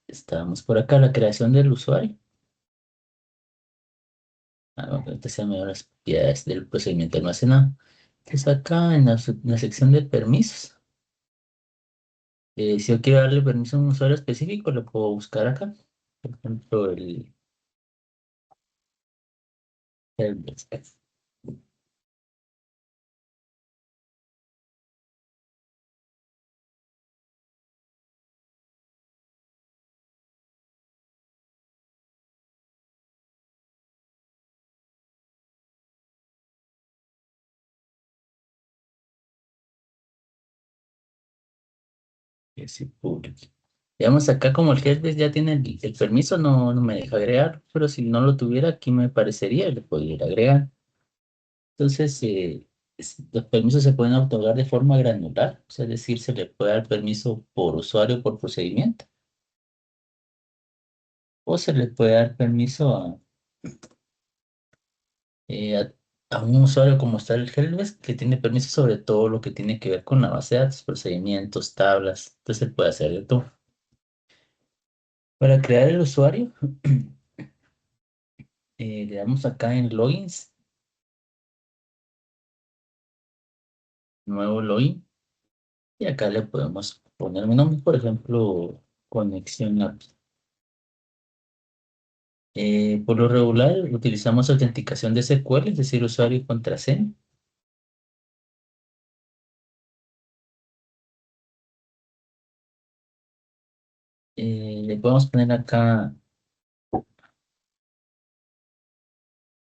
Estábamos por acá, la creación del usuario. Bueno, ahorita se me ven las propiedades del procedimiento almacenado. Entonces acá en la sección de permisos, si yo quiero darle permiso a un usuario específico, lo puedo buscar acá. Por ejemplo, Helpdesk. Y así público. Digamos, acá como el helpdesk ya tiene el permiso, no me deja agregar, pero si no lo tuviera, aquí me parecería y le podría agregar. Entonces, los permisos se pueden otorgar de forma granular, o sea, es decir, se le puede dar permiso por usuario, por procedimiento, o se le puede dar permiso a un usuario como está el Helpdesk, que tiene permiso sobre todo lo que tiene que ver con la base de datos, procedimientos, tablas, entonces él puede hacer de todo. Para crear el usuario, le damos acá en logins, nuevo login, y acá le podemos poner un nombre, por ejemplo, conexión API. Por lo regular utilizamos autenticación de SQL, es decir, usuario y contraseña. Le podemos poner acá,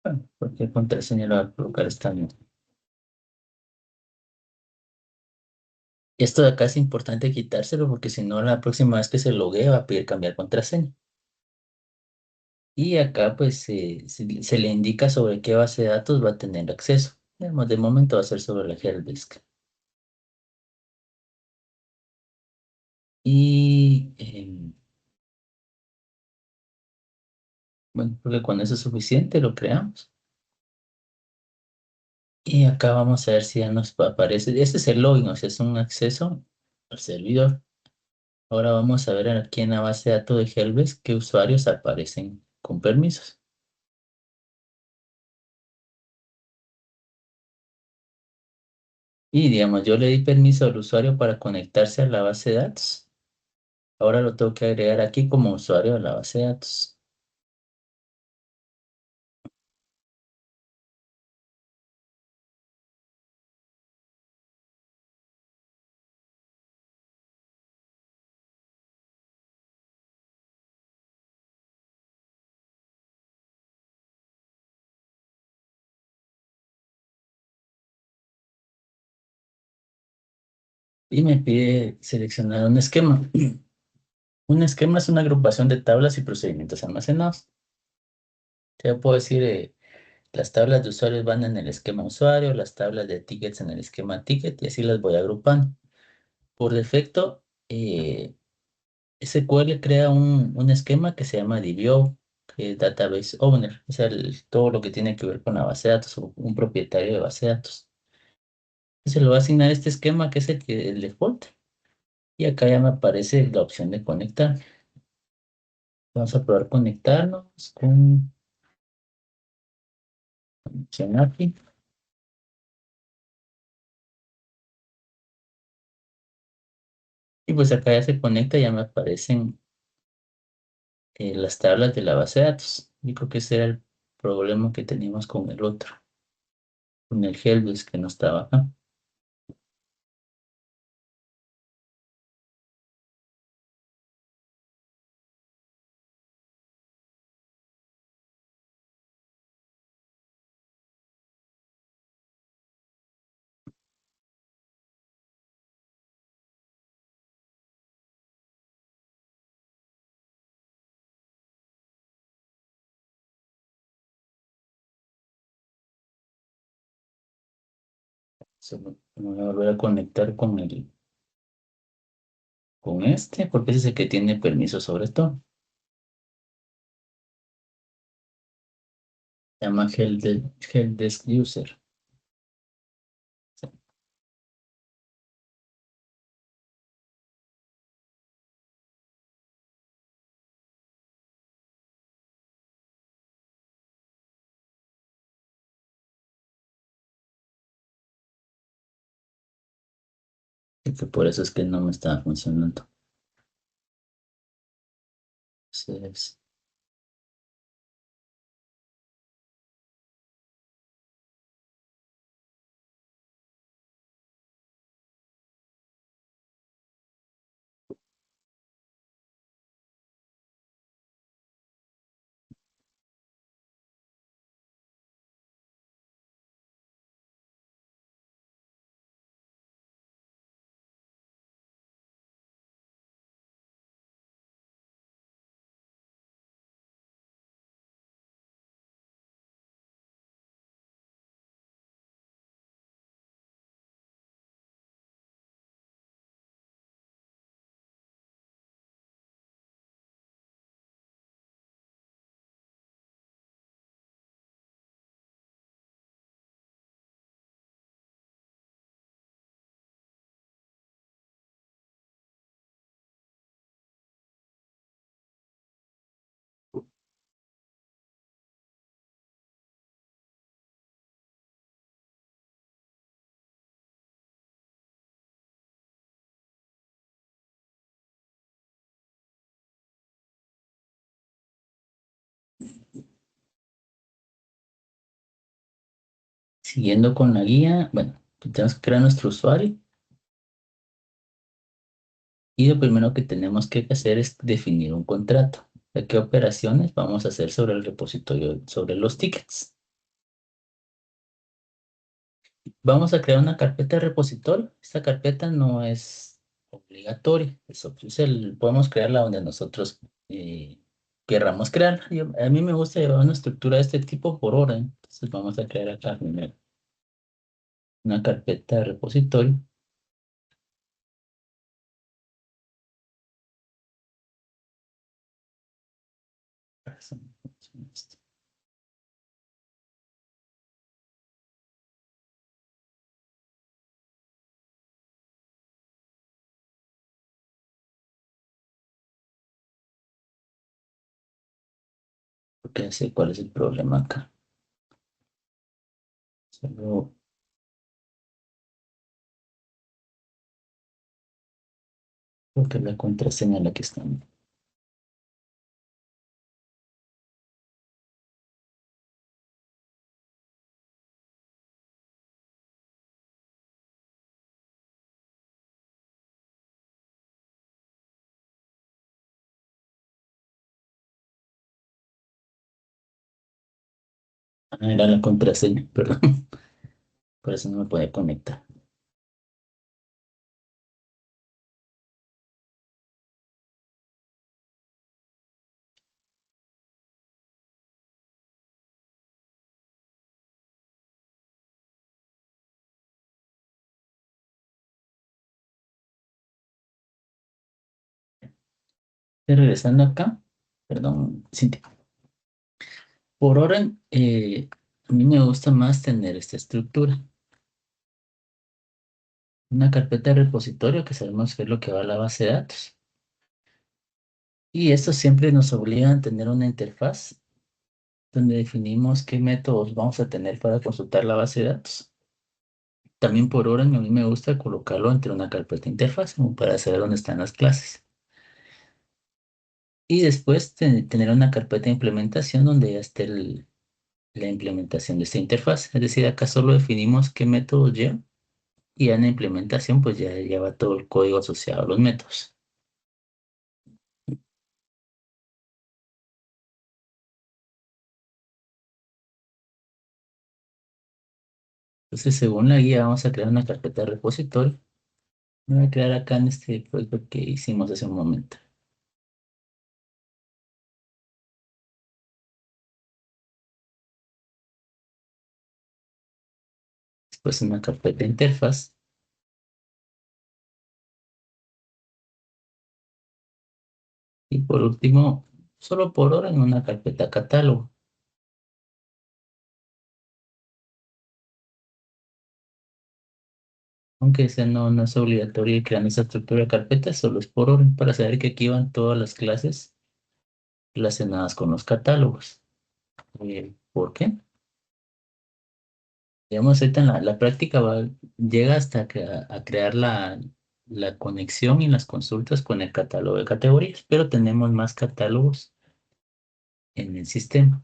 bueno, porque contraseña lo va a colocar esta misma. Esto de acá es importante quitárselo porque si no, la próxima vez que se loguee va a pedir cambiar contraseña. Y acá pues se le indica sobre qué base de datos va a tener acceso. Digamos, de momento va a ser sobre la Helpdesk. Y bueno, porque con eso es suficiente, lo creamos. Y acá vamos a ver si ya nos aparece. Este es el login, o sea, es un acceso al servidor. Ahora vamos a ver aquí en la base de datos de Helpdesk qué usuarios aparecen con permisos. Y digamos, yo le di permiso al usuario para conectarse a la base de datos. Ahora lo tengo que agregar aquí como usuario de la base de datos. Y me pide seleccionar un esquema. Un esquema es una agrupación de tablas y procedimientos almacenados. Yo puedo decir, las tablas de usuarios van en el esquema usuario, las tablas de tickets en el esquema ticket y así las voy agrupando. Por defecto, SQL crea un esquema que se llama DBO, que es Database Owner, o sea, todo lo que tiene que ver con la base de datos o un propietario de base de datos. Se le va a asignar este esquema que es el default y acá ya me aparece la opción de conectar. Vamos a probar conectarnos con opción API y pues acá ya se conecta, ya me aparecen las tablas de la base de datos. Yo creo que ese era el problema que teníamos con el otro, con el Helpdesk que no estaba acá. Me voy a volver a conectar con este, porque ese es el que tiene permiso sobre todo. Se llama Helpdesk User. Y que por eso es que no me estaba funcionando. Entonces, Siguiendo con la guía, bueno, tenemos que crear nuestro usuario y lo primero que tenemos que hacer es definir un contrato. ¿De qué operaciones vamos a hacer sobre el repositorio, sobre los tickets? Vamos a crear una carpeta de repositorio. Esta carpeta no es obligatoria. Podemos crearla donde nosotros querramos crearla. A mí me gusta llevar una estructura de este tipo por orden. Entonces vamos a crear acá primero una carpeta de repositorio. Porque ya sé cuál es el problema acá. Solo porque la contraseña es la que está. Era la contraseña, perdón. Por eso no me puede conectar. Y regresando acá, perdón, Cintia. Por orden, a mí me gusta más tener esta estructura. Una carpeta de repositorio que sabemos que es lo que va a la base de datos. Y esto siempre nos obliga a tener una interfaz donde definimos qué métodos vamos a tener para consultar la base de datos. También por orden, a mí me gusta colocarlo entre una carpeta interfaz como para saber dónde están las clases. Y después tener una carpeta de implementación donde ya esté la implementación de esta interfaz. Es decir, acá solo definimos qué métodos lleva y en la implementación pues ya lleva todo el código asociado a los métodos. Entonces, según la guía, vamos a crear una carpeta de repositorio. Me voy a crear acá en este proyecto que hicimos hace un momento. Después una carpeta de interfaz y por último, solo por ahora en una carpeta catálogo. Aunque ese no es obligatorio ir creando esa estructura de carpetas, solo es por orden para saber que aquí van todas las clases relacionadas con los catálogos. ¿Por qué? Digamos, ahorita en la práctica llega hasta a crear la conexión y las consultas con el catálogo de categorías, pero tenemos más catálogos en el sistema.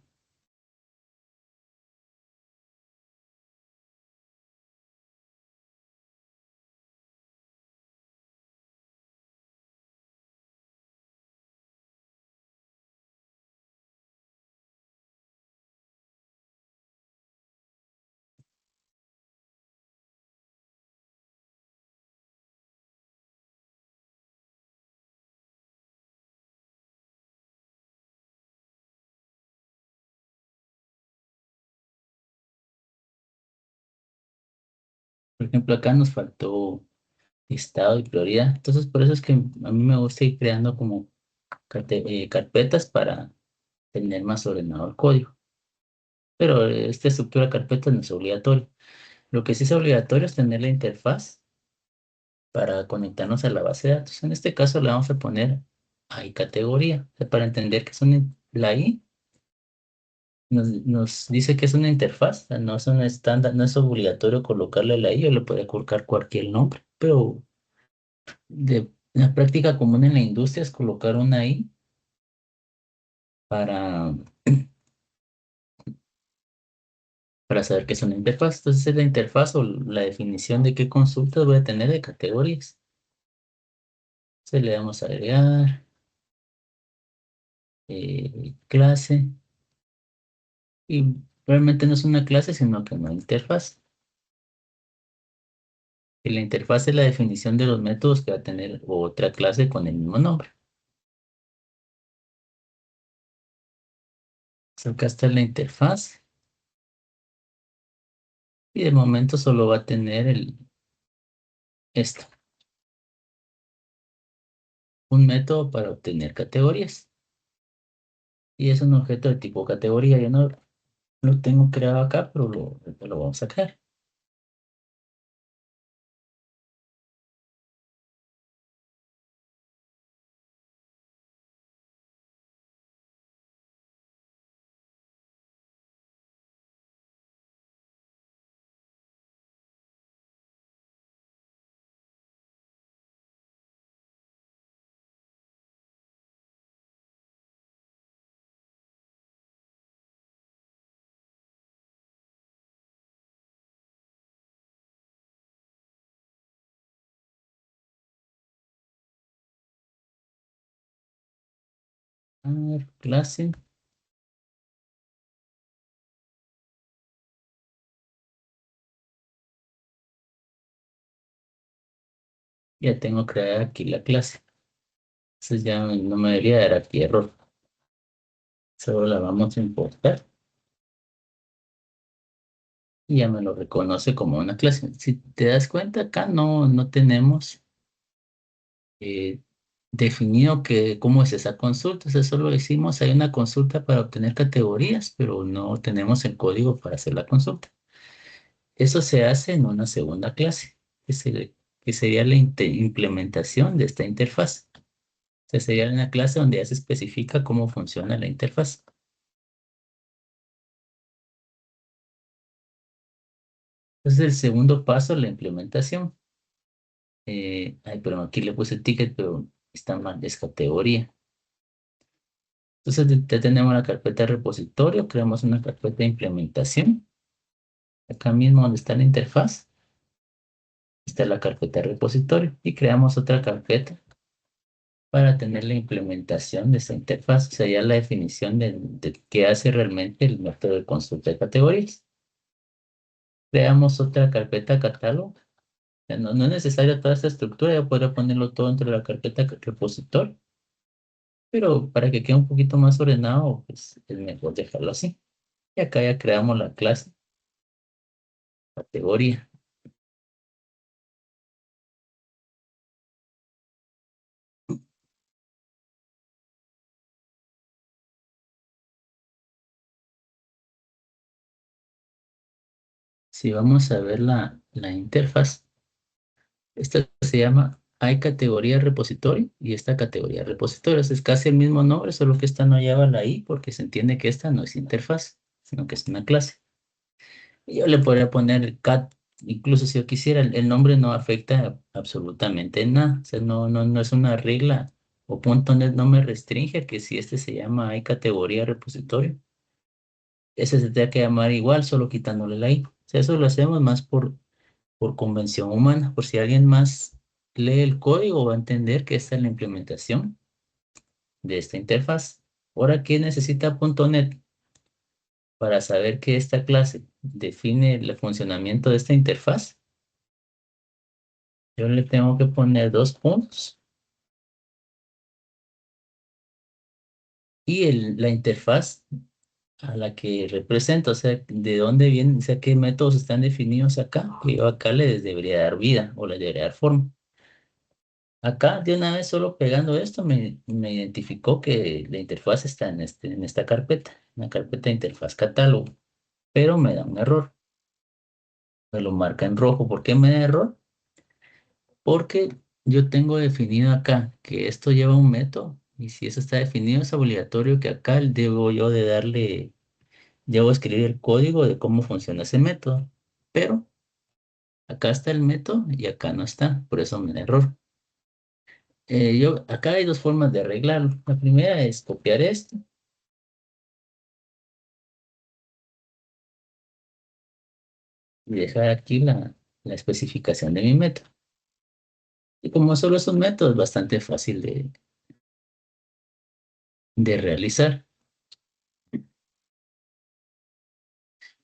Por ejemplo, acá nos faltó listado y prioridad. Entonces, por eso es que a mí me gusta ir creando como carpetas para tener más ordenado el código. Pero esta estructura de carpetas no es obligatorio. Lo que sí es obligatorio es tener la interfaz para conectarnos a la base de datos. En este caso le vamos a poner ahí categoría. O sea, para entender que es la I nos dice que es una interfaz, o sea, no es un estándar, no es obligatorio colocarle la I, o le puede colocar cualquier nombre, pero la práctica común en la industria es colocar una I para, para saber qué es una interfaz. Entonces es la interfaz o la definición de qué consultas voy a tener de categorías. Entonces le damos a agregar clase y realmente no es una clase sino que una interfaz. Y la interfaz es la definición de los métodos que va a tener otra clase con el mismo nombre. Entonces, acá está la interfaz y de momento solo va a tener esto, un método para obtener categorías. Y es un objeto de tipo categoría. Yo no lo tengo creado acá, pero lo vamos a crear. A ver, clase. Ya tengo creada aquí la clase. Entonces ya no me debería dar aquí error. Solo la vamos a importar y ya me lo reconoce como una clase. Si te das cuenta, acá no tenemos eh, definido cómo es esa consulta. O sea, solo decimos hay una consulta para obtener categorías, pero no tenemos el código para hacer la consulta. Eso se hace en una segunda clase, que sería la implementación de esta interfaz. O sea, sería una clase donde ya se especifica cómo funciona la interfaz. Entonces, el segundo paso, la implementación. Ay, pero aquí le puse ticket, pero está mal, es categoría. Entonces, ya tenemos la carpeta de repositorio, creamos una carpeta de implementación. Acá mismo donde está la interfaz, está la carpeta de repositorio y creamos otra carpeta para tener la implementación de esta interfaz, o sea, ya la definición de qué hace realmente el método de consulta de categorías. Creamos otra carpeta catálogo. Ya no es necesaria toda esta estructura, ya podría ponerlo todo dentro de la carpeta repositorio, pero para que quede un poquito más ordenado, pues es mejor dejarlo así. Y acá ya creamos la clase categoría. Si vamos a ver la interfaz, esta se llama hay categoría repositorio y esta categoría repositorio. Es casi el mismo nombre, solo que esta no lleva la I porque se entiende que esta no es interfaz, sino que es una clase. Y yo le podría poner cat, incluso si yo quisiera, el nombre no afecta absolutamente nada. O sea, no es una regla o punto net no me restringe que si este se llama hay categoría repositorio, ese se tendría que llamar igual, solo quitándole la I. O sea, eso lo hacemos más por convención humana, por si alguien más lee el código va a entender que esta es la implementación de esta interfaz. Ahora, ¿qué necesita punto .NET para saber que esta clase define el funcionamiento de esta interfaz? Yo le tengo que poner dos puntos y la interfaz a la que representa, o sea, de dónde vienen, o sea, qué métodos están definidos acá, que yo acá les debería dar vida o les debería dar forma. Acá de una vez solo pegando esto me identificó que la interfaz está en esta carpeta, en la carpeta de interfaz catálogo, pero me da un error, me lo marca en rojo. ¿Por qué me da error? Porque yo tengo definido acá que esto lleva un método y si eso está definido es obligatorio que acá debo yo de darle, debo escribir el código de cómo funciona ese método, pero acá está el método y acá no está, por eso me da error. Acá hay dos formas de arreglarlo. La primera es copiar esto y dejar aquí la especificación de mi método. Y como solo es un método, es bastante fácil de realizar.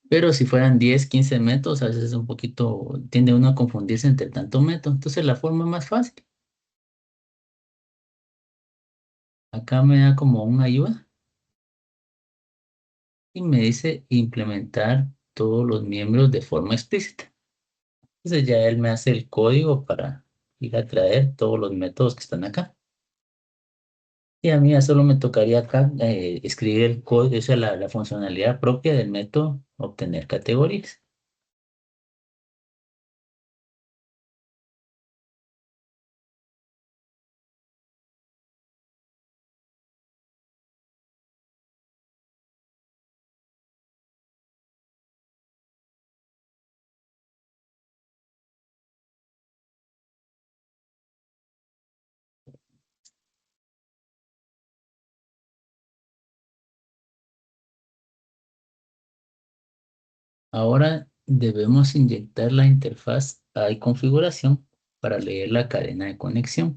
Pero si fueran 10 15 métodos, a veces es un poquito, tiende uno a confundirse entre tanto método. Entonces la forma más fácil, acá me da como una ayuda y me dice implementar todos los miembros de forma explícita. Entonces ya él me hace el código para ir a traer todos los métodos que están acá. Y a mí ya solo me tocaría acá escribir el código, o sea, la funcionalidad propia del método, obtener categorías. Ahora debemos inyectar la interfaz AI configuración para leer la cadena de conexión.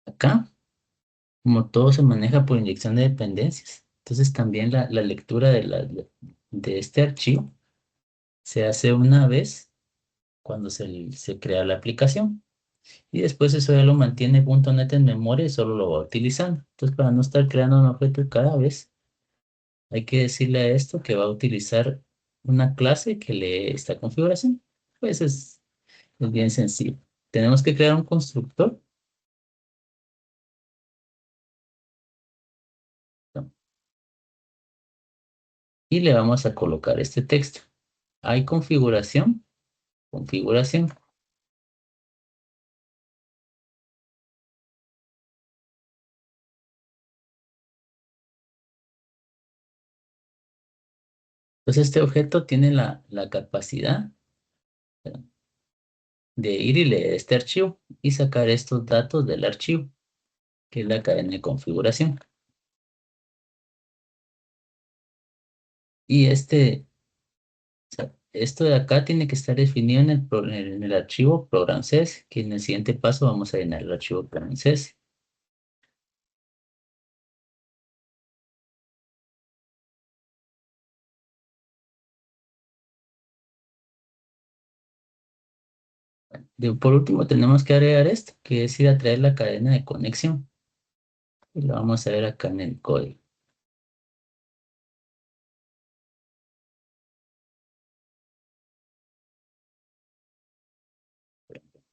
Acá, como todo se maneja por inyección de dependencias, entonces también la lectura de este archivo se hace una vez cuando se crea la aplicación. Y después eso ya lo mantiene .NET en memoria y solo lo va utilizando. Entonces, para no estar creando un objeto cada vez, hay que decirle a esto que va a utilizar una clase que lee esta configuración. Pues es bien sencillo. Tenemos que crear un constructor, ¿no? Y le vamos a colocar este texto. Hay configuración, configuración. Entonces, este objeto tiene la capacidad, ¿no?, de ir y leer este archivo y sacar estos datos del archivo, que es la cadena de configuración. Y o sea, esto de acá tiene que estar definido en el archivo program.cs, que en el siguiente paso vamos a llenar el archivo program.cs. Por último, tenemos que agregar esto, que es ir a traer la cadena de conexión. Y lo vamos a ver acá en el código.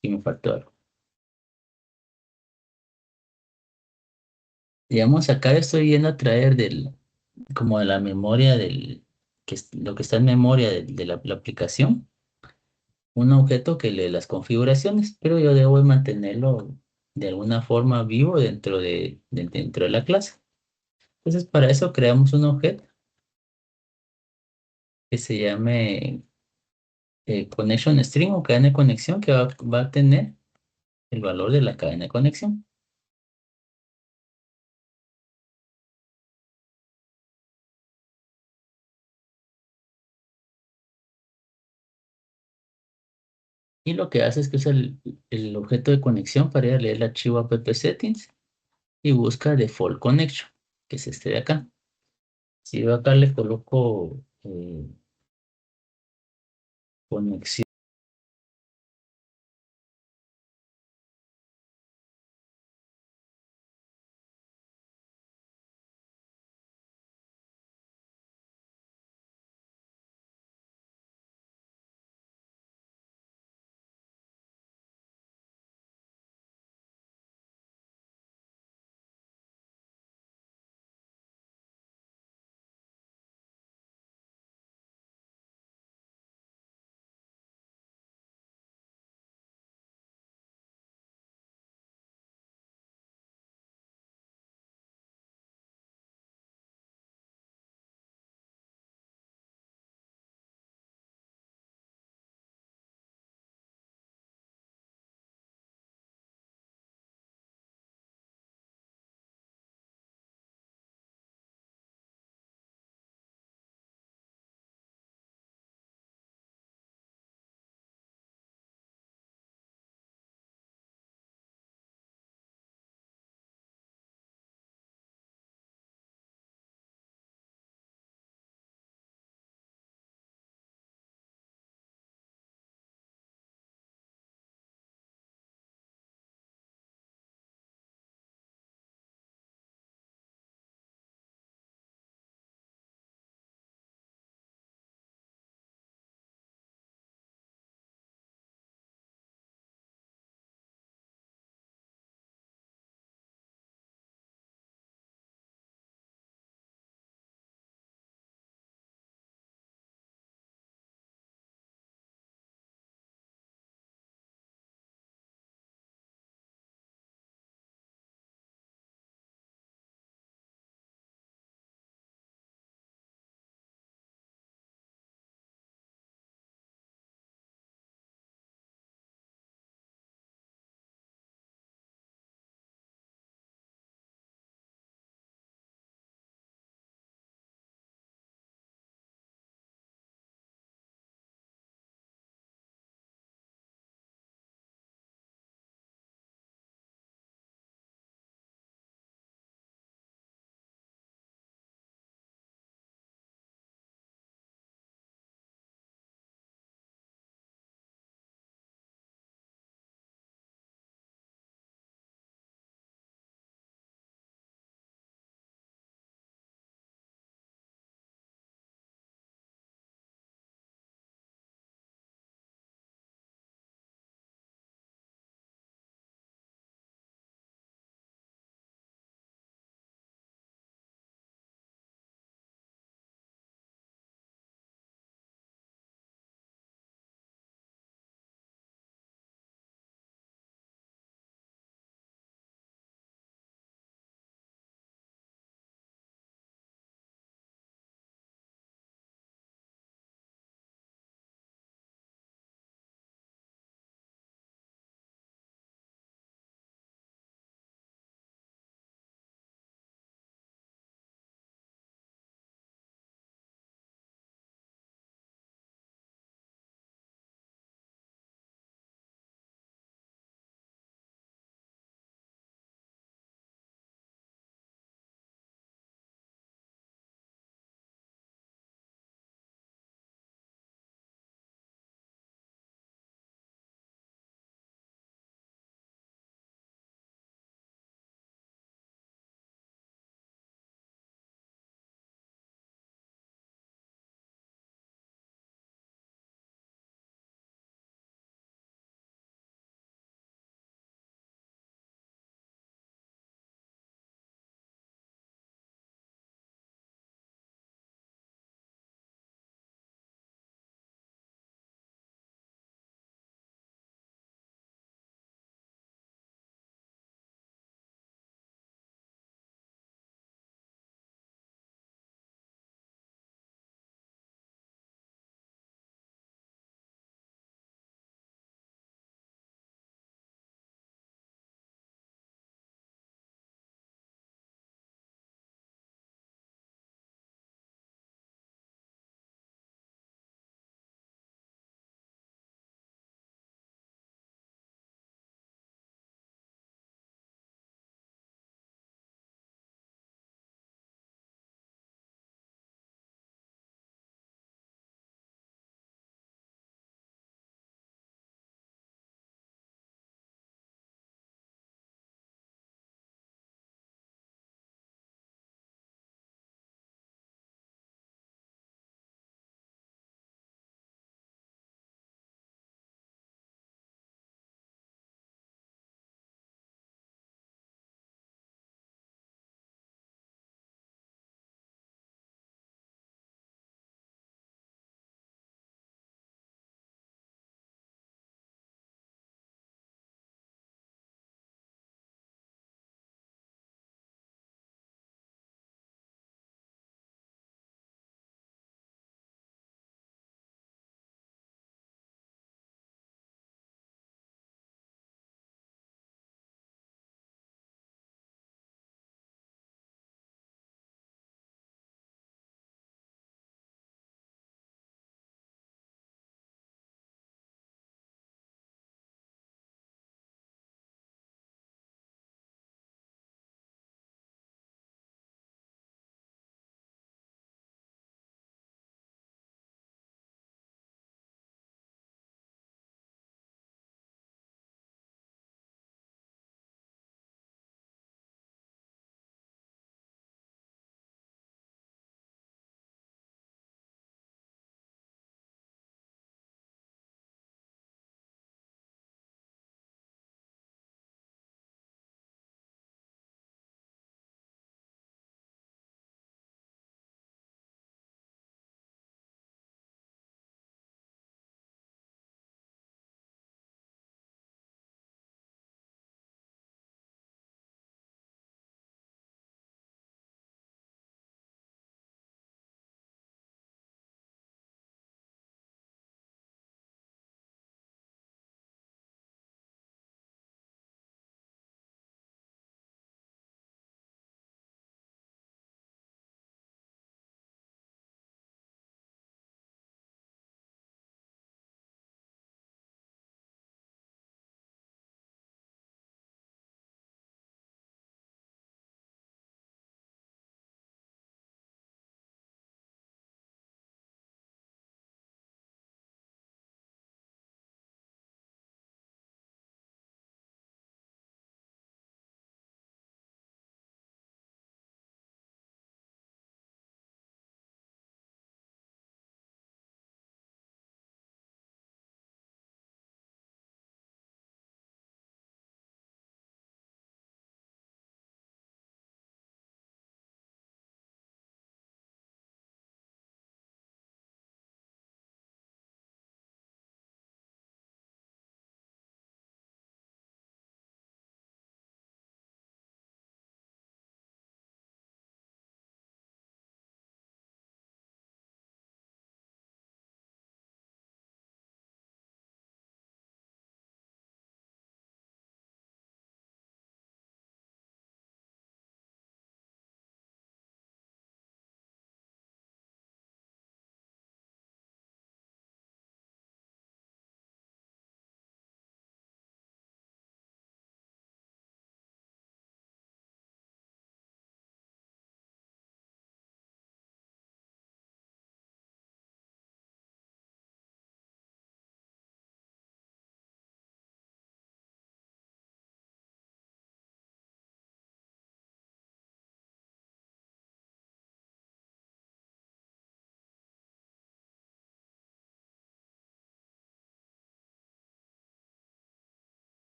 Y me faltó algo. Digamos, acá estoy yendo a traer como de la memoria lo que está en memoria de la aplicación, un objeto que lee las configuraciones, pero yo debo mantenerlo de alguna forma vivo dentro de la clase. Entonces, para eso creamos un objeto que se llame connection string o cadena de conexión, que va a tener el valor de la cadena de conexión. Y lo que hace es que usa el objeto de conexión para ir a leer el archivo app settings y busca default connection, que es este de acá. Si yo acá le coloco conexión